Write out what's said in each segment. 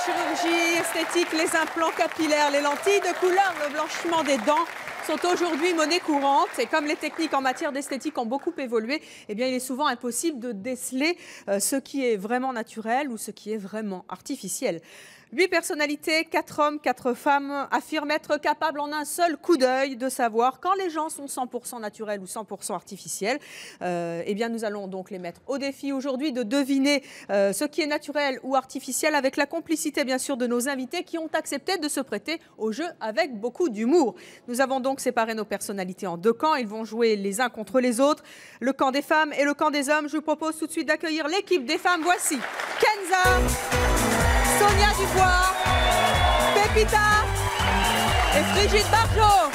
chirurgie esthétique, les implants capillaires, les lentilles de couleur, le blanchiment des dents sont aujourd'hui monnaie courante. Et comme les techniques en matière d'esthétique ont beaucoup évolué, eh bien, il est souvent impossible de déceler ce qui est vraiment naturel ou ce qui est vraiment artificiel. 8 personnalités, 4 hommes, 4 femmes affirment être capables en un seul coup d'œil de savoir quand les gens sont 100% naturels ou 100% artificiels. Eh bien, nous allons donc les mettre au défi aujourd'hui de deviner ce qui est naturel ou artificiel avec la complicité bien sûr de nos invités qui ont accepté de se prêter au jeu avec beaucoup d'humour. Nous avons donc séparé nos personnalités en 2 camps. Ils vont jouer les uns contre les autres, le camp des femmes et le camp des hommes. Je vous propose tout de suite d'accueillir l'équipe des femmes. Voici Kenza, Sonia Dubois, Pépita et Brigitte Bardot.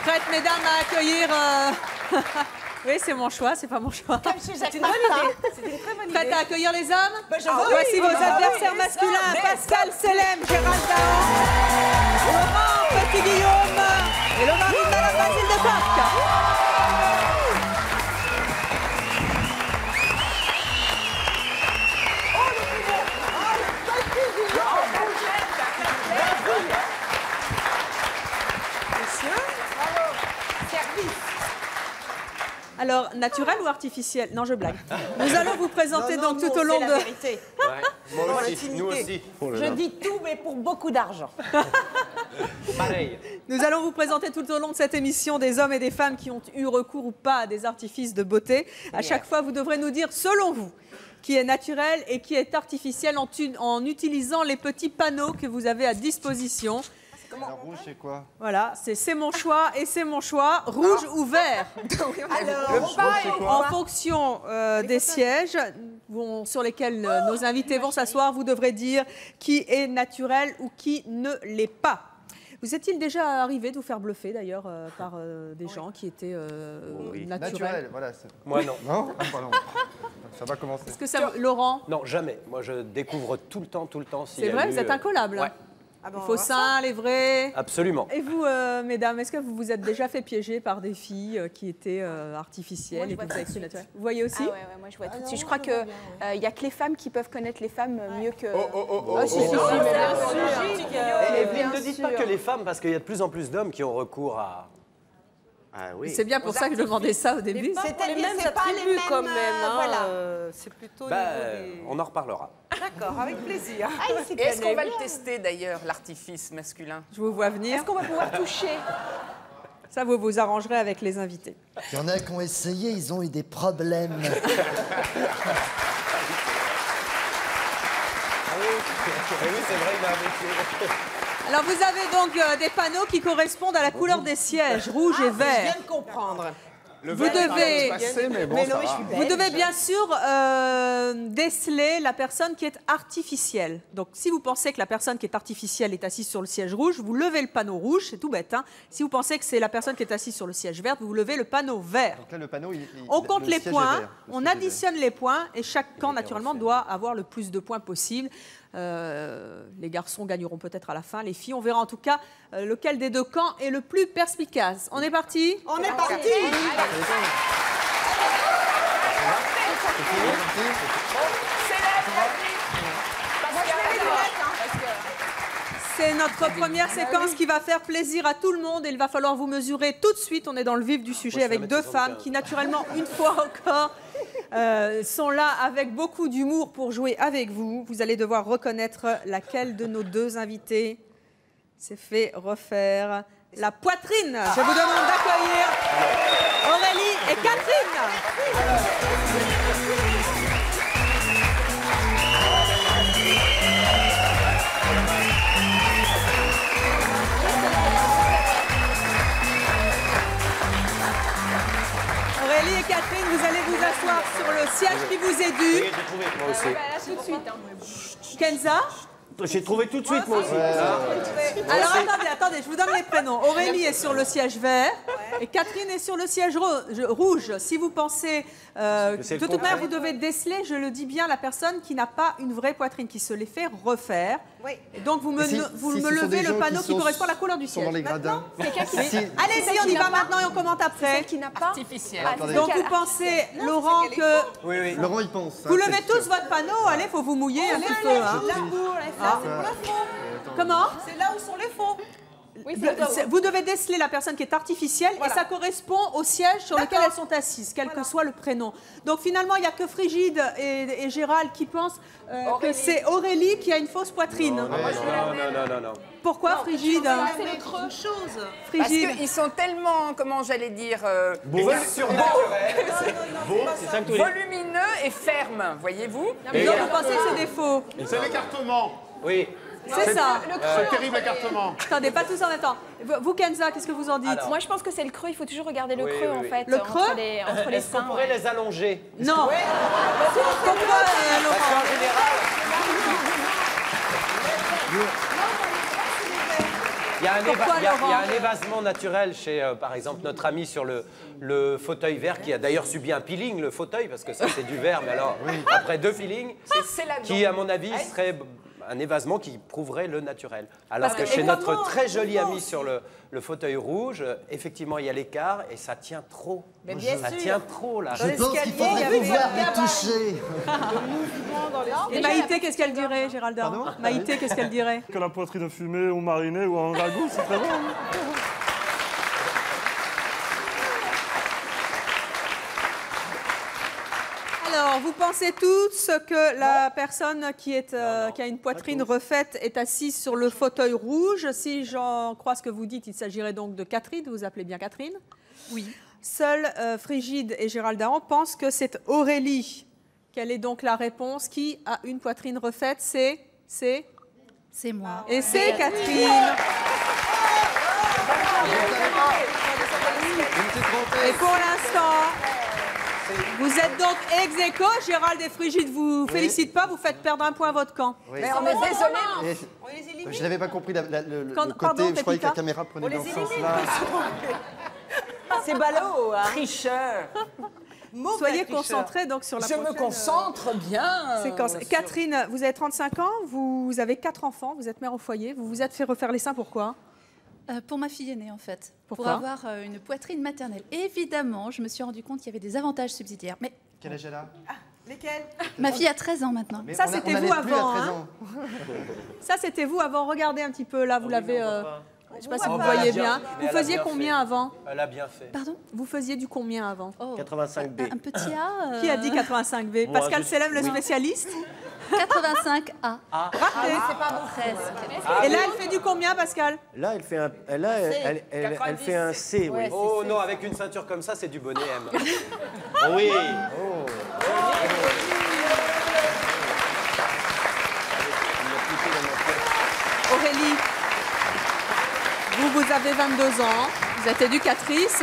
Prête, mesdames, à accueillir... Oui, c'est mon choix, c'est pas mon choix. C'est une bonne idée. C'est une très bonne idée. Prête à accueillir les hommes? Voici vos adversaires masculins, Pascal Selem, Gérald Dahan, Laurent Petit-Guillaume et le mari de Madame Basile de Parc. Alors, naturel ou artificiel? Non, je blague. Nous allons vous présenter donc tout au long de... vérité. Moi aussi, nous aussi. Je dis tout, mais pour beaucoup d'argent. Pareil. Nous allons vous présenter tout au long de cette émission des hommes et des femmes qui ont eu recours ou pas à des artifices de beauté. À chaque fois, vous devrez nous dire, selon vous, qui est naturel et qui est artificiel en utilisant les petits panneaux que vous avez à disposition. Alors, rouge, c'est quoi? Voilà, c'est mon choix et c'est mon choix, rouge ou vert. En fonction des sièges sur lesquels nos invités vont s'asseoir, vous devrez dire qui est naturel ou qui ne l'est pas. Vous est-il déjà arrivé de vous faire bluffer d'ailleurs par des gens qui étaient naturels? Voilà. Moi, non. Non, pardon. Ça va commencer. Est-ce que ça, Laurent? Non, jamais. Moi, je découvre tout le temps. C'est vrai, vous êtes incollable. Ouais. Les faux seins, les vrais. Absolument. Et vous, mesdames, est-ce que vous vous êtes déjà fait piéger par des filles qui étaient artificielles Moi, et que vous avez cru naturelles? Vous voyez aussi? Ah ouais, moi je vois tout de suite. Je crois qu'il n'y a que les femmes qui peuvent connaître les femmes mieux que... Si, Et ne dites pas que les femmes, parce qu'il y a de plus en plus d'hommes qui ont recours à... Ah oui. C'est bien pour ça que je demandais ça au début. C'est les mêmes attributs quand même. voilà. C'est plutôt... On en reparlera. D'accord, avec plaisir. Et est-ce qu'on va le tester d'ailleurs, l'artifice masculin? Je vous vois venir. Est-ce qu'on va pouvoir toucher? Ça, vous vous arrangerez avec les invités. Il y en a qui ont essayé, ils ont eu des problèmes. Oui, c'est vrai, il a un métier. Alors, vous avez donc des panneaux qui correspondent à la couleur des sièges, rouge et Je vert. viens de comprendre. Vous devez, je suis bien sûr déceler la personne qui est artificielle. Donc, si vous pensez que la personne qui est artificielle est assise sur le siège rouge, vous levez le panneau rouge, c'est tout bête. Hein. Si vous pensez que c'est la personne qui est assise sur le siège vert, vous levez le panneau vert. Donc là, le panneau, on compte le les siège est points, vert. Le on siège est additionne les points et chaque camp, naturellement, doit avoir le plus de points possible. Les garçons gagneront peut-être à la fin. Les filles, on verra en tout cas lequel des 2 camps est le plus perspicace. On est parti? On est parti. C'est notre première séquence qui va faire plaisir à tout le monde et il va falloir vous mesurer tout de suite. On est dans le vif du sujet avec 2 femmes qui, naturellement, une fois encore, sont là avec beaucoup d'humour pour jouer avec vous. Vous allez devoir reconnaître laquelle de nos 2 invités s'est fait refaire la poitrine. Je vous demande d'accueillir Aurélie et Catherine. Aurélie et Catherine, vous allez vous asseoir sur le siège qui vous est dû. J'ai trouvé, moi aussi. Là, tout de suite. Kenza, J'ai trouvé tout de suite, moi aussi. Alors attendez, je vous donne les prénoms. Aurélie est sur le siège vert et Catherine est sur le siège rouge. Si vous pensez, de toute manière, vous devez déceler, je le dis bien, la personne qui n'a pas une vraie poitrine, qui se les fait refaire. Oui. Et donc vous me levez le panneau qui correspond à la couleur du Ils sont dans siège. les gradins. Allez-y, on y va maintenant et on commente après. Celle qui n'a pas. Artificiel. Donc vous pensez, Laurent, que Oui. Laurent, il pense. vous levez tous votre panneau. Allez, faut vous mouiller un petit peu. Hein. Comment? C'est là où sont les faux. Vous devez déceler la personne qui est artificielle et ça correspond au siège sur lequel elles sont assises, quel que soit le prénom. Donc finalement, il n'y a que Frigide et Gérald qui pensent que c'est Aurélie qui a une fausse poitrine. Non. Pourquoi Frigide? C'est le creux. Chose. Parce Frigide. qu'ils sont tellement, comment j'allais dire, volumineux et fermes, voyez-vous. Donc vous pensez que c'est des faux? C'est l'écartement. Oui. C'est ça. Ce terrible écartement. Attendez, pas tous en même temps. Vous, Kenza, qu'est-ce que vous en dites? Moi, je pense que c'est le creux. Il faut toujours regarder le creux, en fait. Le creux? entre les Est-ce qu'on seins. pourrait les allonger? Non. Pourquoi, Laurent? En général, il y a un évasement naturel chez, par exemple, notre ami sur le fauteuil vert qui a d'ailleurs subi un peeling, le fauteuil, parce que ça, c'est du verre, mais alors, après 2 feelings, qui, à mon avis, serait un évasement qui prouverait le naturel. Alors que chez notre très joli ami sur le fauteuil rouge, effectivement, il y a l'écart et ça tient trop. Ça tient trop, là. Je pense qu'il faudrait pouvoir les toucher. Et Maïté, qu'est-ce qu'elle dirait, Géraldin? Maïté, qu'est-ce qu'elle dirait? Que la poitrine fumée ou marinée ou en ragoût, c'est très bon. Alors, vous pensez tous que la personne qui a une poitrine refaite est assise sur le fauteuil rouge. Si j'en crois ce que vous dites, il s'agirait donc de Catherine. Vous vous appelez bien Catherine? Oui. Seuls Frigide et Gérald Dahan pensent que c'est Aurélie. Quelle est donc la réponse? Qui a une poitrine refaite? C'est moi. Et c'est Catherine. Et pour l'instant, vous êtes donc ex aequo. Gérald et Frigide vous félicitent pas, vous faites perdre un point à votre camp. Oui. Mais on est désolé. Je n'avais pas compris le côté, Pardon, je croyais que la Pépita. caméra prenait dans ce sens-là. C'est ballot, hein. Tricheur. Soyez concentrés donc sur la Je prochaine me concentre bien. séquence. Catherine, vous avez 35 ans, vous avez 4 enfants, vous êtes mère au foyer, vous vous êtes fait refaire les seins, pourquoi? Pour ma fille aînée, en fait. Pourquoi? Pour avoir une poitrine maternelle. Évidemment, je me suis rendu compte qu'il y avait des avantages subsidiaires. Mais Quel âge elle a? Lesquels? ma fille a 13 ans maintenant. Mais Ça, on c'était en vous avait plus à avant, 13 hein. ans. Ça, c'était vous avant. Regardez un petit peu, là, vous l'avez... je ne sais pas si vous Elle a voyez bien bien. fait, mais Vous elle a faisiez bien combien fait. avant? Elle a bien fait. Pardon? Vous faisiez du combien avant? Oh, 85B. un petit A. Qui a dit 85B? Moi, Pascal je- Selem, le spécialiste? 85A. Raté. Presque. Et là, elle fait du combien, Pascal? Là, elle fait un C, oui. Oh non, avec une ceinture comme ça, c'est du bonnet M. Oui. Aurélie, vous avez 22 ans, vous êtes éducatrice.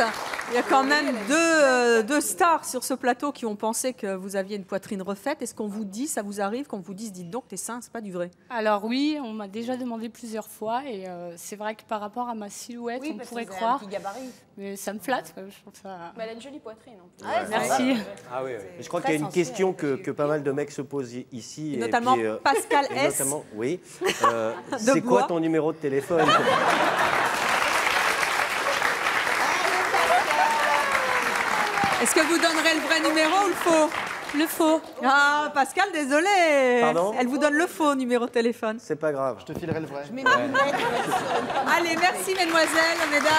Il y a quand même deux stars sur ce plateau qui ont pensé que vous aviez une poitrine refaite. Est-ce qu'on vous dit, ça vous arrive, qu'on vous dise, dites donc, tes seins, c'est pas du vrai? Alors oui, on m'a déjà demandé plusieurs fois et c'est vrai que par rapport à ma silhouette, on pourrait croire, mais ça me flatte. Je trouve ça... Mais elle a une jolie poitrine, en plus. Merci. Ah oui, oui. Je crois qu'il y a une question que pas mal de mecs se posent ici. Et notamment Pascal et S. notamment, oui. C'est quoi ton numéro de téléphone? Est-ce que vous donnerez le vrai numéro ou le faux? Le faux. Ah, Pascal, désolé. Pardon? Elle vous donne le faux numéro de téléphone. C'est pas grave. Je te filerai le vrai. Allez, merci, mesdemoiselles, mesdames.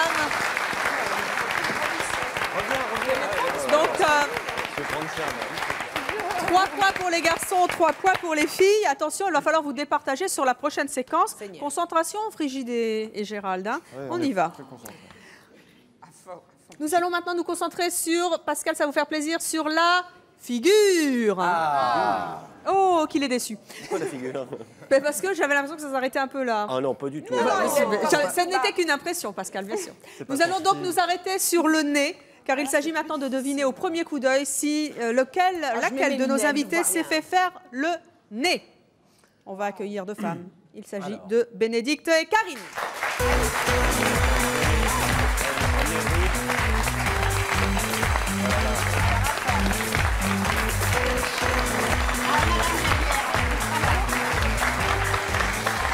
Donc, 3 points pour les garçons, 3 points pour les filles. Attention, il va falloir vous départager sur la prochaine séquence. Concentration, Frigide et Gérald. Hein. Ouais, on y va. Nous allons maintenant nous concentrer sur, Pascal, ça va vous faire plaisir, sur la figure. Oh, qu'il est déçu. Pourquoi la figure? Mais parce que j'avais l'impression que ça s'arrêtait un peu là. Ah non, pas du tout. Ça n'était qu'une impression, Pascal, bien sûr. Nous allons donc nous arrêter sur le nez, car il s'agit maintenant de deviner au premier coup d'œil si laquelle de nos invités s'est fait faire le nez. On va accueillir 2 femmes Il s'agit de Bénédicte et Karine.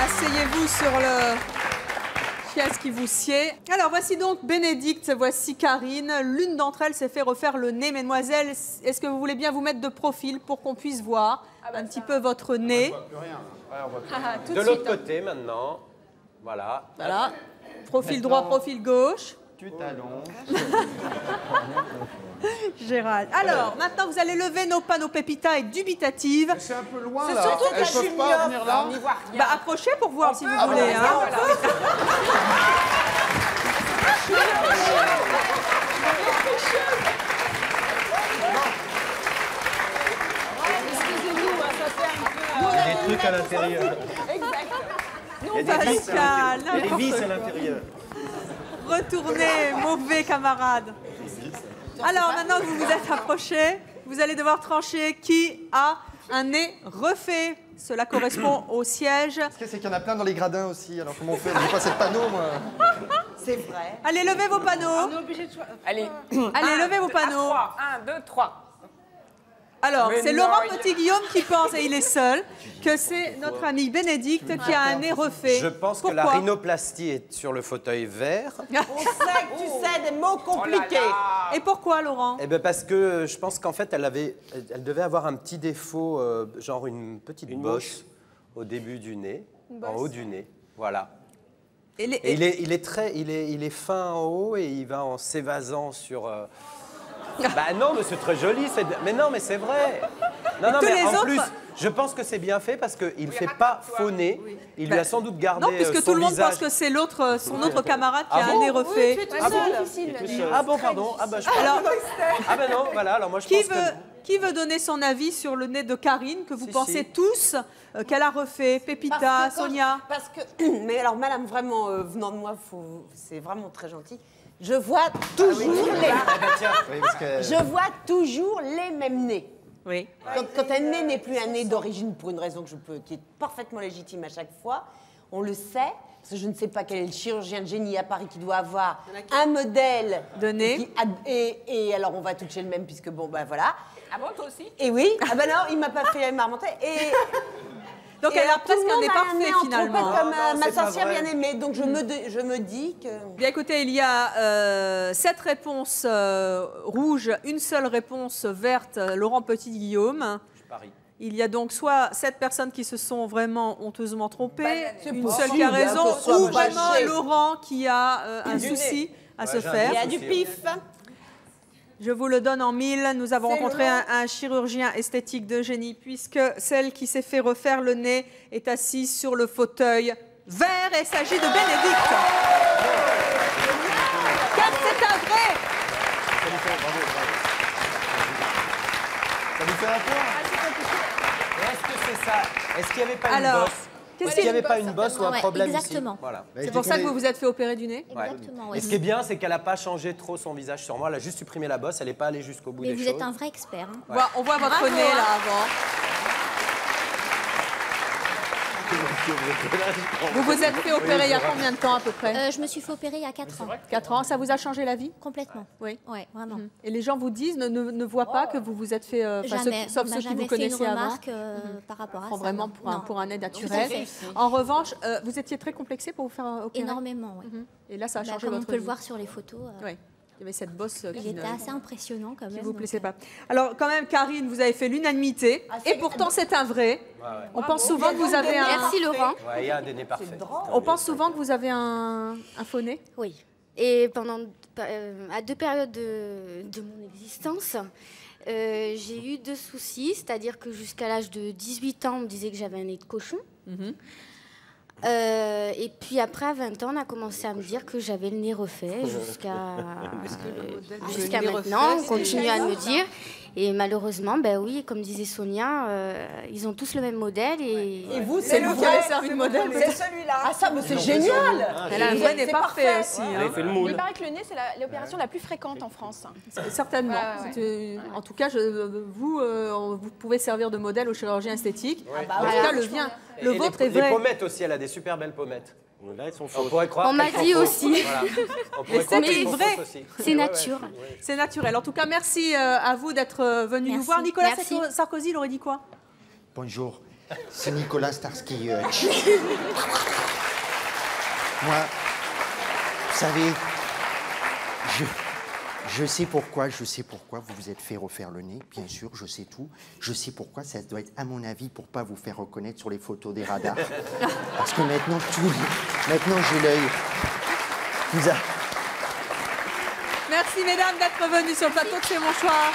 Asseyez-vous sur le chaise qui vous sied. Alors, voici donc Bénédicte, voici Karine. L'une d'entre elles s'est fait refaire le nez. Mesdemoiselles, est-ce que vous voulez bien vous mettre de profil pour qu'on puisse voir un petit peu votre nez? On voit plus rien. Ouais, on voit plus De rien. l'autre côté, maintenant. Voilà. Voilà. Profil droit, profil gauche. Tu t'allonges. Gérald. Alors, maintenant, vous allez lever nos panneaux Pépita et dubitatives. C'est un peu loin, C'est là. surtout Elles que peuvent pas venir là. on n'y voit rien. Bah, approchez pour voir si vous Ah, voulez. bon, Hein. voilà. Il y a des trucs à l'intérieur. Il y a des vis Pascal, à l'intérieur. Il y a des vis n'importe à l'intérieur. Retournez, mauvais camarade. Alors, maintenant que vous vous êtes approchés, vous allez devoir trancher qui a un nez refait. Cela correspond au siège. Ce qu'il y a, c'est qu'il y en a plein dans les gradins aussi. Alors comment on fait? J'ai pas assez de panneaux, moi. C'est vrai. Allez, levez vos panneaux. Allez. Allez, levez vos panneaux. 1, 2, 3. Alors, Mais c'est non, Laurent il- Petit-Guillaume qui pense, et il est seul, que c'est notre amie Bénédicte qui a un nez refait. Je pense que Pourquoi la rhinoplastie est sur le fauteuil vert. On sait que tu sais des mots compliqués. Et pourquoi, Laurent? Eh ben parce que je pense qu'en fait, elle devait avoir un petit défaut, genre une petite bosse au début du nez, en haut du nez. Voilà. Et les- Et il est fin en haut et il va en s'évasant sur. Bah non, mais c'est très joli. Mais non, mais c'est vrai. Non, non, tous mais les en autres- plus, je pense que c'est bien fait parce qu'il ne fait pas faux nez. Il lui a sans doute gardé Non, puisque son tout le monde visage. pense que c'est l'autre, son autre camarade qui Ah a un bon nez refait. Ah bon Ah bon, pardon. Ah bah je Alors, Ah ben non, voilà. Alors moi je qui pense qui veut donner son avis sur le nez de Karine, que vous Si, pensez si. tous qu'elle a refait? Pépita, Parce que quand- Sonia? Parce que, mais alors, madame, vraiment, venant de moi, c'est vraiment très gentil. Je vois toujours les... Ah bah tiens. Oui, parce que... Je vois toujours les mêmes nez. Oui. Quand un nez n'est plus un nez d'origine pour une raison qui est parfaitement légitime à chaque fois, on le sait. Parce que je ne sais pas quel est le chirurgien de génie à Paris qui doit avoir un modèle de nez. Et alors on va toucher le même puisque bon ben voilà. Ah bon, toi aussi? Et oui. Ah ben non, il m'a pas fait remonter. Et Donc et elle a alors, tout le presque un monde nez a parfait nez en finalement. trompette comme Non, ma c'est pas sorcière vrai. bien aimée. Donc je me dis que... Bien écoutez, il y a 7 réponses rouges, une seule réponse verte, Laurent Petit-Guillaume. Je parie. Il y a donc soit 7 personnes qui se sont vraiment honteusement trompées, C'est une possible, seule qui a hein, raison, que ce soit ou vraiment bâché. Laurent qui a un Du souci à Ouais, se j'ai un faire. Il y a souci, du ouais. pif. Je vous le donne en 1000. Nous avons C'est rencontré long. un chirurgien esthétique de génie, puisque celle qui s'est fait refaire le nez est assise sur le fauteuil vert. Et il s'agit de Bénédicte. Car c'est un vrai. Ça vous fait un point? Est-ce que c'est ça? Est-ce qu'il n'y avait pas Alors, une bosse? qu'est-ce Est-ce qu'il n'y qu'il y avait pas une bosse ou un Ouais, problème exactement. ici? Voilà. C'est pour ça que vous vous êtes fait opérer du nez? Ouais. Exactement, Et oui. ce qui est bien, c'est qu'elle n'a pas changé trop son visage sur moi. Elle a juste supprimé la bosse. Elle n'est pas allée jusqu'au bout Mais des vous choses. êtes un vrai expert. hein. On voit votre Bravo, nez hein. là avant. Vous vous êtes fait opérer il y a combien de temps à peu près? Je me suis fait opérer il y a 4 ans. 4 ans. Ça vous a changé la vie? Complètement. Oui. Ouais, vraiment. Et les gens vous disent, ne voient pas que vous vous êtes fait, enfin, Jamais. sauf On m'a ceux qui jamais vous fait une connaissaient avant. remarque par rapport à Prends ça. vraiment non. pour un nez Tout naturel. à fait. En revanche, vous étiez très complexé pour vous faire opérer? Énormément, oui. Et là, ça a Bah, changé comme on votre peut le vie. voir sur les photos. Oui. Il y avait cette bosse Il qui était assez impressionnant quand qui même. vous donc, plaisait pas. Alors, quand même, Karine, vous avez fait l'unanimité. Et pourtant, c'est un vrai. On pense souvent que vous avez un... Merci Laurent. Ouais, il y a un des nez parfait. On pense souvent que vous avez un faux nez. Oui. Et à 2 périodes de mon existence, j'ai eu 2 soucis. C'est-à-dire que jusqu'à l'âge de 18 ans, on me disait que j'avais un nez de cochon. Et puis après, à 20 ans, on a commencé à me dire que j'avais le nez refait jusqu'à nez maintenant. refait, On continue à me dire. Et malheureusement, ben oui, comme disait Sonia, ils ont tous le même modèle. Et vous, c'est le vrai servi de modèle. C'est celui-là. Ah ça, mais c'est génial. Le vrai n'est pas parfait aussi. Il paraît que le nez, c'est l'opération la plus fréquente en France. Certainement. En tout cas, vous pouvez servir de modèle aux chirurgiens esthétiques. En tout cas, le vôtre est vrai. Les pommettes aussi, elle a des super belles pommettes. Là, elles sont On fausses. pourrait croire on m'a qu'elles dit sont aussi. fausses. Voilà. On pourrait croire qu'elles sont vrai. fausses aussi. C'est nature. C'est naturel. En tout cas, merci à vous d'être venu nous voir. Nicolas Sarkozy, il aurait dit quoi? Bonjour, c'est Nicolas Starsky. Moi, vous savez, je sais pourquoi vous vous êtes fait refaire le nez, bien sûr, je sais tout. Je sais pourquoi, ça doit être, à mon avis, pour pas vous faire reconnaître sur les photos des radars. Parce que maintenant, maintenant j'ai l'œil. Merci, mesdames, d'être venues sur le plateau de C'est mon choix.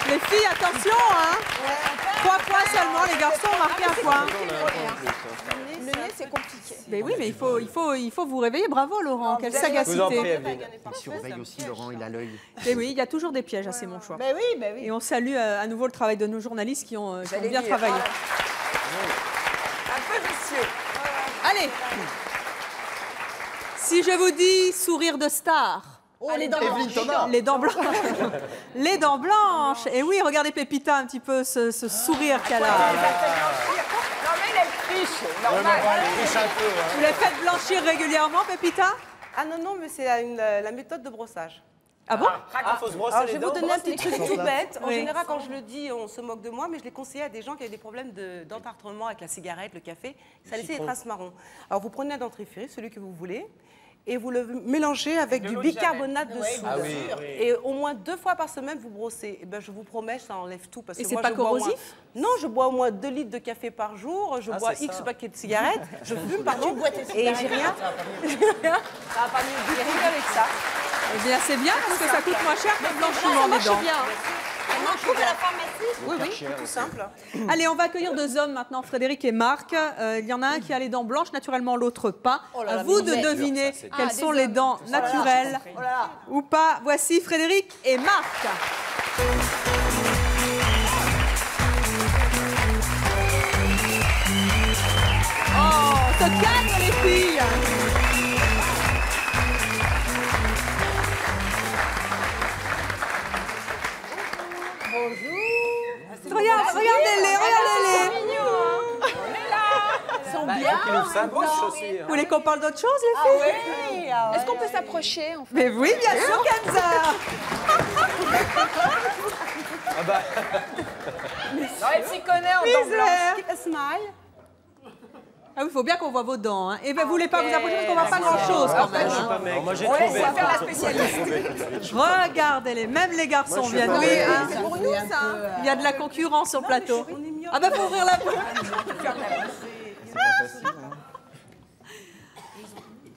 Les filles, attention, hein. 3 points seulement, les garçons ont marqué un point. Le nez, c'est compliqué. Mais oui, mais il faut vous réveiller. Bravo, Laurent, quelle sagacité. Il surveille aussi, Laurent, il a l'œil. Et oui, il y a toujours des pièges à C'est mon choix. Ben oui. Et on salue à nouveau le travail de nos journalistes qui ont bien travaillé. Un peu vicieux. Allez. Si je vous dis sourire de star. Oh, les dents blanches. Les dents blanches. Les dents blanches. Et oui, regardez Pépita un petit peu ce sourire qu'elle a. Non, mais elle triche. Normal. Vous les faites blanchir régulièrement, Pépita? Ah non, mais c'est la méthode de brossage. Ah bon? Faut se brosser Alors, les je vais dents. vous donner un petit truc tout bête. En Oui. général, quand je le dis, on se moque de moi, mais je l'ai conseillé à des gens qui avaient des problèmes d'entartrement avec la cigarette, le café. Ça laissait des traces marron. Alors, vous prenez un dentifrice, celui que vous voulez, et vous le mélangez avec du bicarbonate de soude. Ah oui. Et au moins 2 fois par semaine, vous brossez. Et ben, je vous promets, ça enlève tout. Parce Et que c'est moi, pas je bois au moins- corrosif? Non, je bois au moins 2 litres de café par jour. Je bois c'est X ça. paquets de cigarettes. Je fume, pardon. bois tes Et j'ai rien. Ça va pas mieux du tout avec ça. Eh bien, c'est bien parce que ça coûte moins cher que le blanchiment des dents. On trouve à la pharmacie. Oui, tout simple. Allez, on va accueillir 2 hommes maintenant, Frédéric et Marc. Il y en a un qui a les dents blanches, naturellement l'autre pas. À vous de deviner quelles sont les dents naturelles ou pas. Voici Frédéric et Marc. Oh, se calme les filles. Regardez-les. Ils sont Bah, bien. il ouvre sa bouche aussi. Vous voulez qu'on parle d'autre chose, les filles? Est-ce qu'on peut s'approcher en fait? Mais oui, bien sûr, Kenza. Ah bah, Non, elle s'y connaît en dents blanches. Keep a smile. Ah oui, il faut bien qu'on voit vos dents. Hein. Et vous voulez pas vous approcher parce qu'on voit pas grand-chose quand même. Hein. moi j'ai On laisse trouvé. faire la spécialiste. Regardez-les, même les garçons viennent. Oui, hein. C'est pour nous ça. Il y a de la concurrence sur le plateau. Ah ben faut ouvrir la bouche.